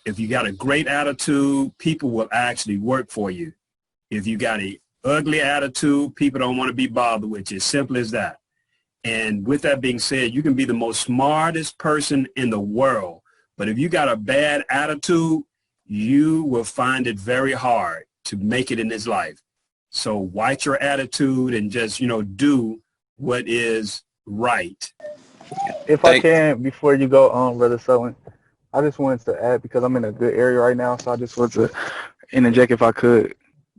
If you got a great attitude, people will actually work for you. If you got an ugly attitude, people don't want to be bothered with you. Simple as that. And with that being said, you can be the most smartest person in the world, but if you got a bad attitude, you will find it very hard to make it in this life. So watch your attitude and just, do what is right. If I can, before you go, Brother Sullivan, I just wanted to add, because I'm in a good area right now, so I just wanted to interject if I could.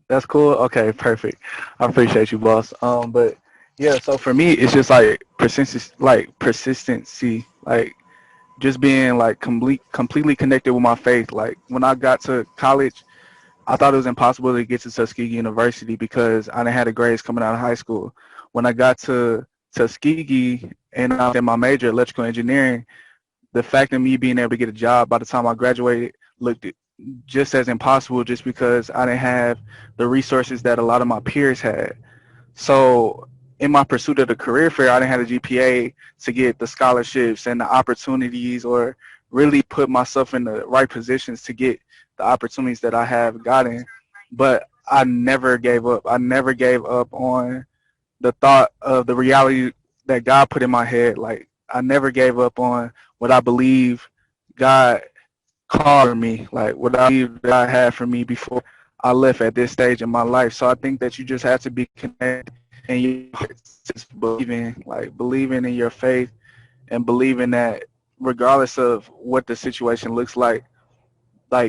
That's cool? Okay, perfect. I appreciate you, boss. But yeah, so for me, it's just like persistency, like just being like completely connected with my faith. Like when I got to college, I thought it was impossible to get to Tuskegee University because I didn't have the grades coming out of high school. When I got to Tuskegee and I was in my major, electrical engineering, the fact of me being able to get a job by the time I graduated looked just as impossible, just because I didn't have the resources that a lot of my peers had. So in my pursuit of the career fair, I didn't have the GPA to get the scholarships and the opportunities, or really put myself in the right positions to get the opportunities that I have gotten. But I never gave up. I never gave up on the thought of the reality that God put in my head. Like I never gave up on what I believe God called for me, like what I believe God had for me before I left at this stage in my life. So I think that you just have to be connected and you just believing in your faith, and believing that regardless of what the situation looks like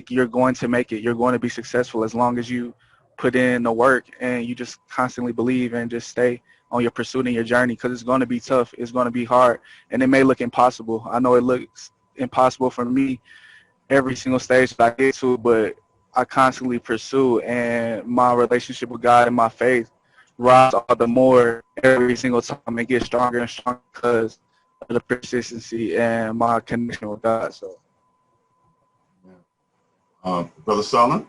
you're going to make it, you're going to be successful as long as you put in the work and you just constantly believe and just stay on your pursuit and your journey, because it's going to be tough, it's going to be hard, and it may look impossible. I know it looks impossible for me every single stage that I get to, but I constantly pursue, and my relationship with God and my faith rise all the more every single time and get stronger and stronger because of the persistency and my connection with God. So, Brother Solomon?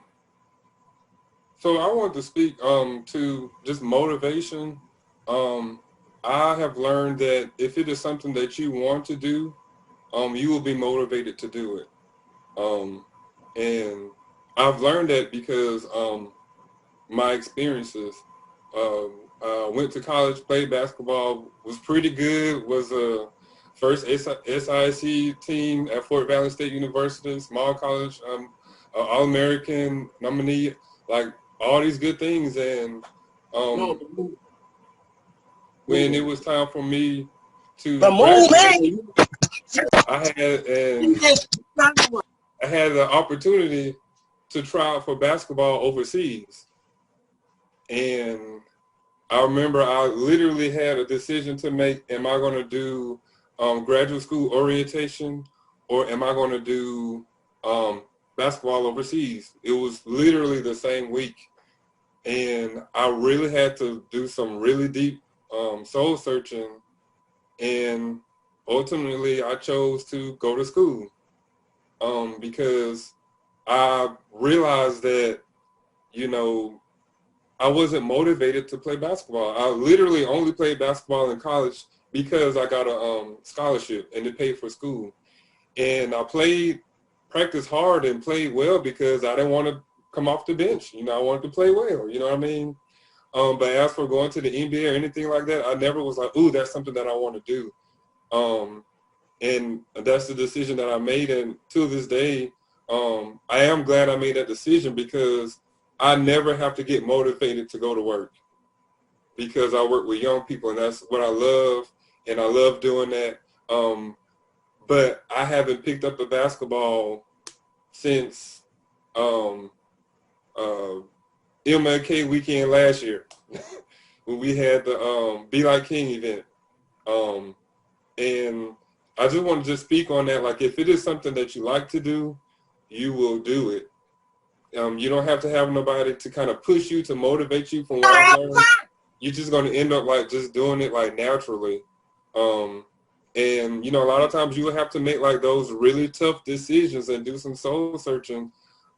So I want to speak to just motivation. I have learned that if it is something that you want to do, you will be motivated to do it. And I've learned that because my experiences. Went to college, played basketball, was pretty good, was a first SIC team at Fort Valley State University, small college, All-American nominee, like all these good things. And when it was time for me to graduate, I had the opportunity to try out for basketball overseas. And I remember I literally had a decision to make. Am I going to do graduate school orientation, or am I going to do basketball overseas? It was literally the same week. And I really had to do some really deep soul searching. And ultimately, I chose to go to school because I realized that, I wasn't motivated to play basketball. I literally only played basketball in college because I got a scholarship and it paid for school. And I practiced hard and played well because I didn't want to come off the bench. I wanted to play well, you know what I mean? But as for going to the NBA or anything like that, I never was like, ooh, that's something that I want to do. And that's the decision that I made. And to this day, I am glad I made that decision because I never have to get motivated to go to work because I work with young people, and that's what I love, and I love doing that. but I haven't picked up a basketball since MLK weekend last year when we had the Be Like King event. And I just want to just speak on that. Like, if it is something that you like to do, you will do it. You don't have to have nobody to kind of push you, to motivate you. From what I've learned, you're just going to end up like just doing it like naturally. And you know, a lot of times you will have to make like those really tough decisions and do some soul searching.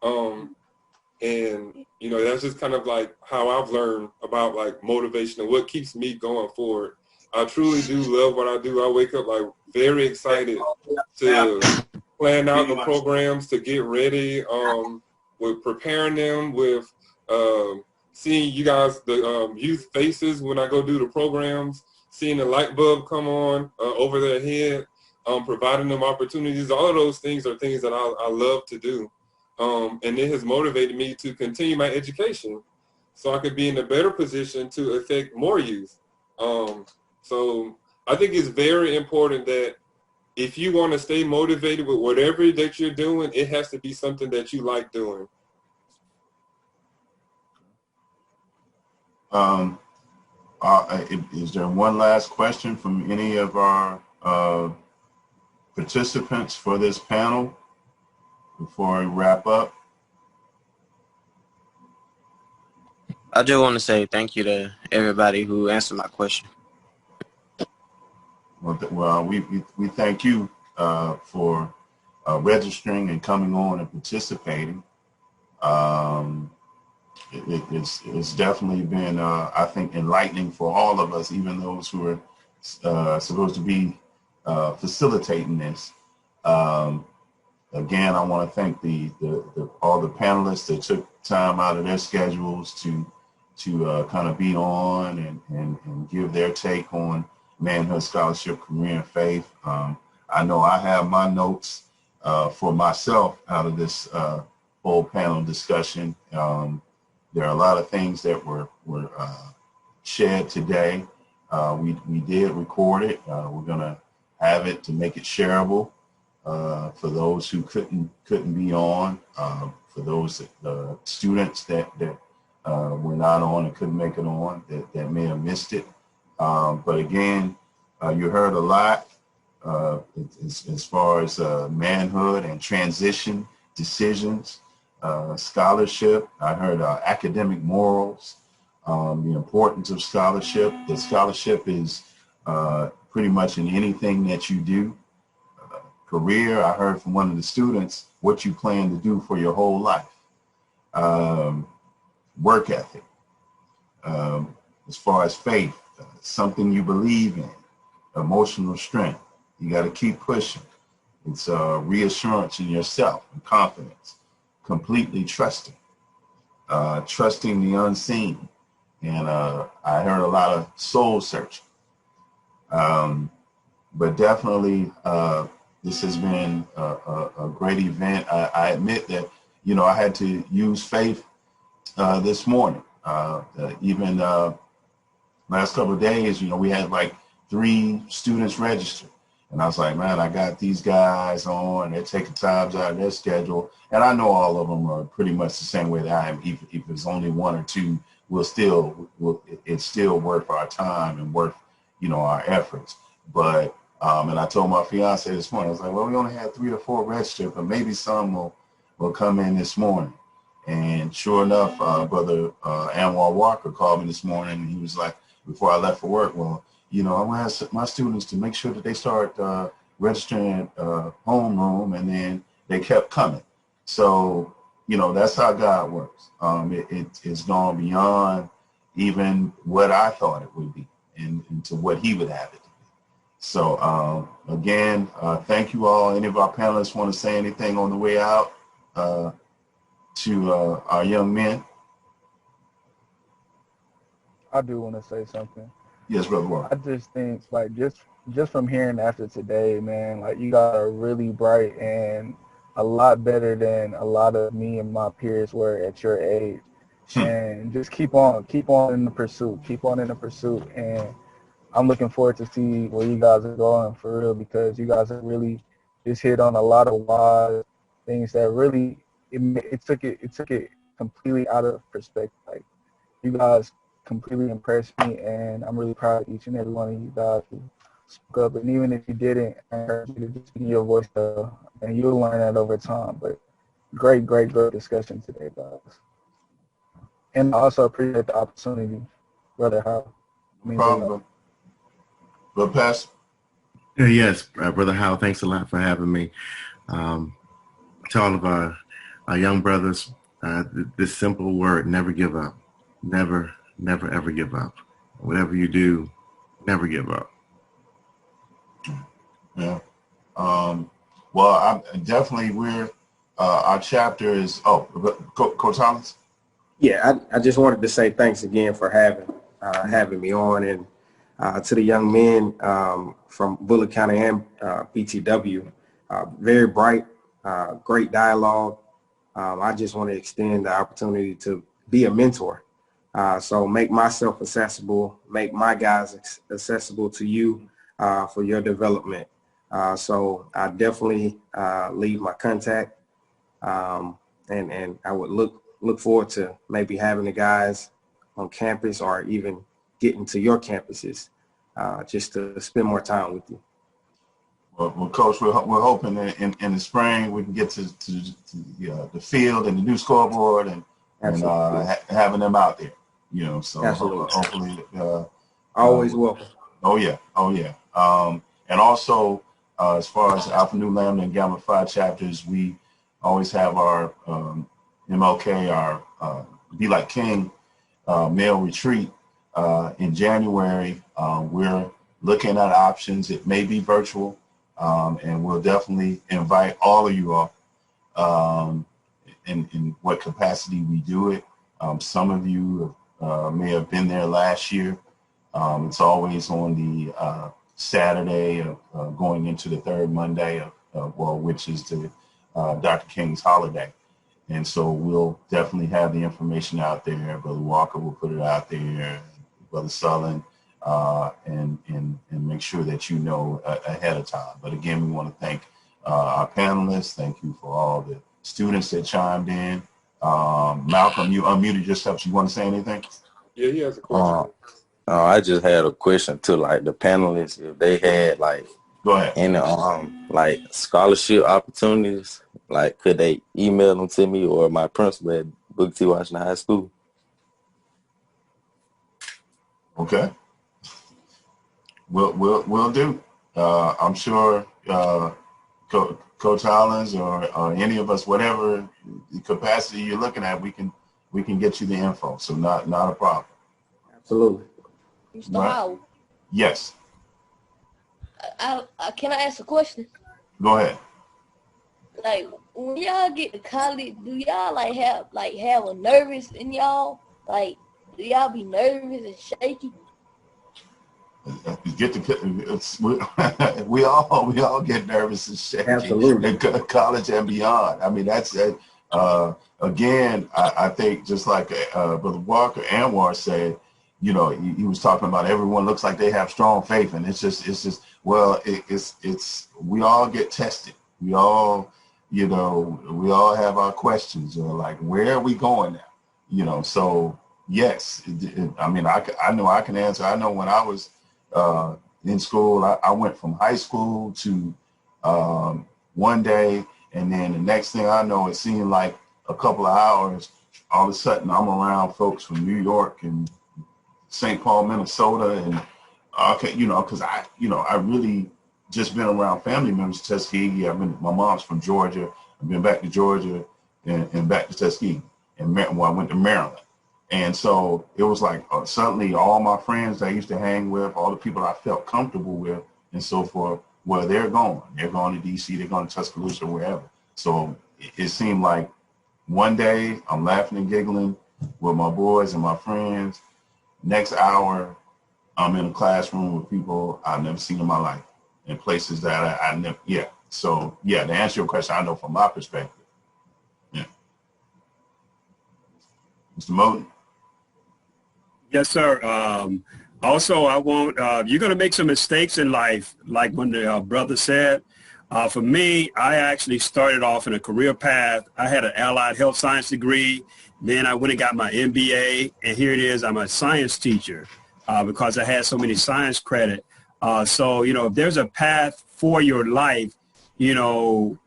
And you know, that's just kind of like how I've learned about like motivation and what keeps me going forward. I truly do love what I do. I wake up like very excited to plan out the programs, to get ready, with preparing them, with seeing you guys, the youth faces when I go do the programs, seeing the light bulb come on over their head, providing them opportunities. All of those things are things that I love to do. And it has motivated me to continue my education so I could be in a better position to affect more youth. So I think it's very important that if you want to stay motivated with whatever that you're doing, it has to be something that you like doing. Is there one last question from any of our participants for this panel before I wrap up? I just want to say thank you to everybody who answered my question. Well, we thank you for registering and coming on and participating. It's definitely been, I think, enlightening for all of us, even those who are supposed to be facilitating this. Again, I want to thank all the panelists that took time out of their schedules to kind of be on and give their take on Manhood, Scholarship, Career, and Faith. I know I have my notes for myself out of this whole panel discussion. There are a lot of things that were shared today. We did record it. We're gonna have it to make it shareable for those who couldn't be on, for those students that were not on and couldn't make it on, that may have missed it. But again, you heard a lot as far as manhood and transition decisions, scholarship. I heard academic morals, the importance of scholarship. That scholarship is pretty much in anything that you do. Career, I heard from one of the students what you plan to do for your whole life. Work ethic. As far as faith, something you believe in. Emotional strength. You got to keep pushing. It's reassurance in yourself and confidence. Completely trusting. Trusting the unseen. And I heard a lot of soul searching. But definitely, this has been a great event. I admit that, you know, I had to use faith this morning. Even last couple of days, you know, we had like 3 students registered. And I was like, man, I got these guys on, they're taking times out of their schedule. And I know all of them are pretty much the same way that I am. If it's only 1 or 2, it's still worth our time and worth, you know, our efforts. But, and I told my fiance this morning, I was like, well, we only had 3 or 4 registered, but maybe some will come in this morning. And sure enough, Brother Anwar Walker called me this morning, and he was like, before I left for work, well, you know, I want to ask my students to make sure that they start registering at homeroom, and then they kept coming. So, you know, that's how God works. It's gone beyond even what I thought it would be and to what he would have it to be. So, again, thank you all. Any of our panelists want to say anything on the way out to our young men? I do want to say something. Yes, Brother Walker. I just think, like, just from hearing after today, man, like, you guys are really bright and a lot better than a lot of me and my peers were at your age. And just keep on in the pursuit. Keep on in the pursuit. And I'm looking forward to see where you guys are going for real, because you guys are really just hit on a lot of wise things that really it took it completely out of perspective. Like, you guys completely impressed me, and I'm really proud of each and every one of you guys who spoke up. And even if you didn't, I encourage you to just speak your voice, and you'll learn that over time. But great discussion today, guys. And I also appreciate the opportunity, Brother Howard. No problem, but Pastor. Yes, Brother Howard, thanks a lot for having me. To all of our young brothers, this simple word: never give up. Never, ever give up. Whatever you do, never give up. Yeah. Well, we're our chapter is. Oh, Coach Hollins. Yeah, I just wanted to say thanks again for having me on, and to the young men from Bullitt County and PTW, very bright, great dialogue. I just want to extend the opportunity to be a mentor. So make myself accessible, make my guys accessible to you for your development. So I definitely leave my contact, and I would look forward to maybe having the guys on campus or even getting to your campuses just to spend more time with you. Well, Coach, we're hoping that in the spring we can get to the field and the new scoreboard and having them out there. So hopefully. Always welcome. Oh yeah. And also, as far as Alpha Nu Lambda and Gamma Phi chapters, we always have our MLK, our Be Like King male retreat in January. We're looking at options. It may be virtual, and we'll definitely invite all of you all in what capacity we do it. Some of you may have been there last year. It's always on the Saturday of going into the third Monday which is the Dr. King's holiday. And so we'll definitely have the information out there. Brother Walker will put it out there, Brother Sullen, and make sure that you know ahead of time. But again, we want to thank our panelists. Thank you for all the students that chimed in. Malcolm, you unmuted yourself. You want to say anything? Yeah, he has a question. I just had a question to like the panelists, if they had like go ahead any like scholarship opportunities, like could they email them to me or my principal at Booker T. Washington High School? Okay. We'll do. I'm sure Coach Hollins or any of us, whatever capacity you're looking at, we can get you the info. So not a problem. Absolutely. Mr. Howard. Yes. Can I ask a question? Go ahead. Like, when y'all get to college, do y'all have a nervous in y'all? Like, do y'all be nervous and shaky? We all get nervous and shaky. Absolutely. In college and beyond. I mean, that's it. Again, I think just like Brother Walker Anwar said, he was talking about everyone looks like they have strong faith, and it's just we all get tested. We all have our questions, like, where are we going now? So yes, I mean, I know I can answer. I know when I was in school, I went from high school to one day, and then the next thing I know, it seemed like a couple of hours, all of a sudden I'm around folks from New York and St. Paul, Minnesota, and because I really just been around family members, Tuskegee. My mom's from Georgia. I've been back to Georgia and back to Tuskegee, and I went to Maryland. And so it was like suddenly all my friends I used to hang with, all the people I felt comfortable with and so forth, well, they're going. They're going to DC, they're going to Tuscaloosa, wherever. So it seemed like one day I'm laughing and giggling with my boys and my friends. Next hour, I'm in a classroom with people I've never seen in my life in places that I never, So, to answer your question, I know from my perspective. Yeah. Mr. Moten? Yes, sir. Also, I want, you're going to make some mistakes in life, like when the brother said, For me, I actually started off in a career path. I had an allied health science degree. Then I went and got my MBA, and here it is. I'm a science teacher because I had so many science credit. So, you know, if there's a path for your life, you know,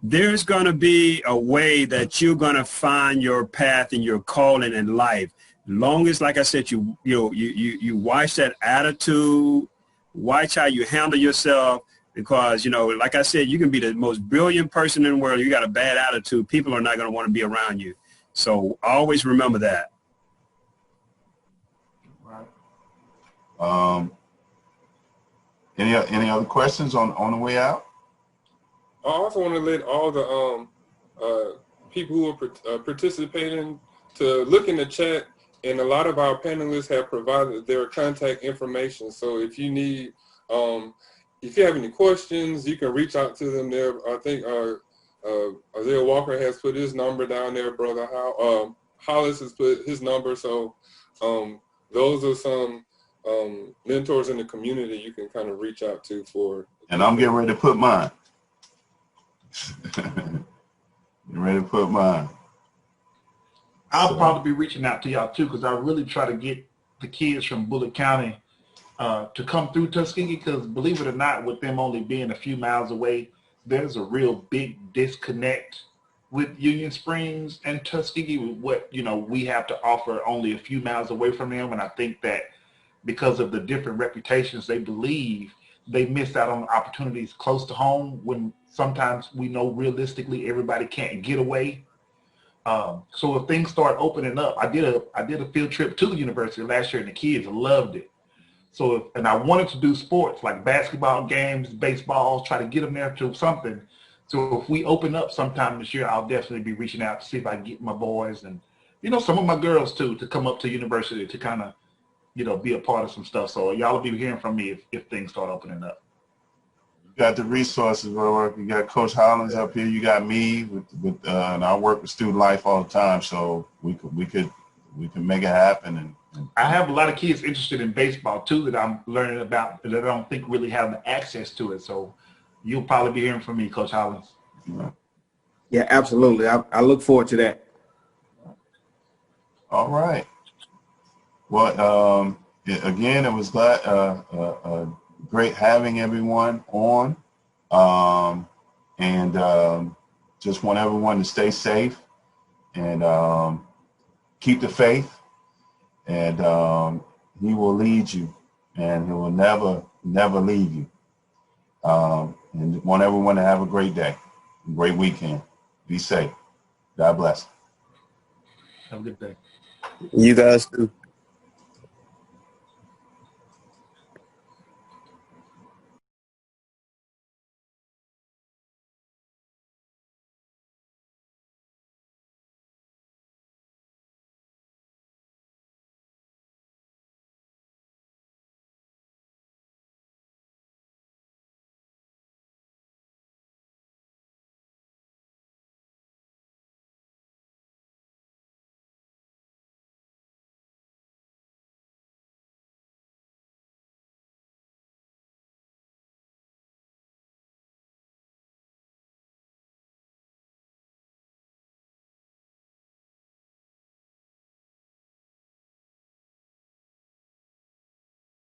there's going to be a way that you're going to find your path and your calling in life. Long as, like I said, you watch that attitude, watch how you handle yourself, because, you know, like I said, you can be the most brilliant person in the world. You got a bad attitude. People are not going to want to be around you. So always remember that. Any other questions on the way out? I also want to let all the people who are participating to look in the chat, and a lot of our panelists have provided their contact information. So if you need, if you have any questions, you can reach out to them there. I think Isaiah Walker has put his number down there. Brother Hollis has put his number. So those are some mentors in the community you can kind of reach out to for. And I'm getting ready to put mine. Getting ready to put mine. I'll probably be reaching out to y'all too, because I really try to get the kids from Bullitt County to come through Tuskegee, because believe it or not, with them only being a few miles away, there's a real big disconnect with Union Springs and Tuskegee with what, you know, we have to offer only a few miles away from them. And I think that because of the different reputations they believe, they miss out on opportunities close to home when sometimes we know realistically everybody can't get away. So if things start opening up, I did a field trip to the university last year and the kids loved it. So and I wanted to do sports like basketball games, baseball, try to get them there to something. So if we open up sometime this year, I'll definitely be reaching out to see if I can get my boys and, you know, some of my girls too, to come up to university to kind of, you know, be a part of some stuff. So y'all will be hearing from me if things start opening up. You got the resources, bro. You got Coach Hollins up here. You got me and I work with student life all the time, so we can make it happen. And I have a lot of kids interested in baseball too that I'm learning about that I don't think really have the access to it. So you'll probably be hearing from me, Coach Hollins. Yeah, absolutely. I look forward to that. All right. Well, again, it was great having everyone on, and just want everyone to stay safe and keep the faith, and he will lead you, and he will never leave you. And want everyone to have a great day, a great weekend. Be safe. God bless. Have a good day. You guys too.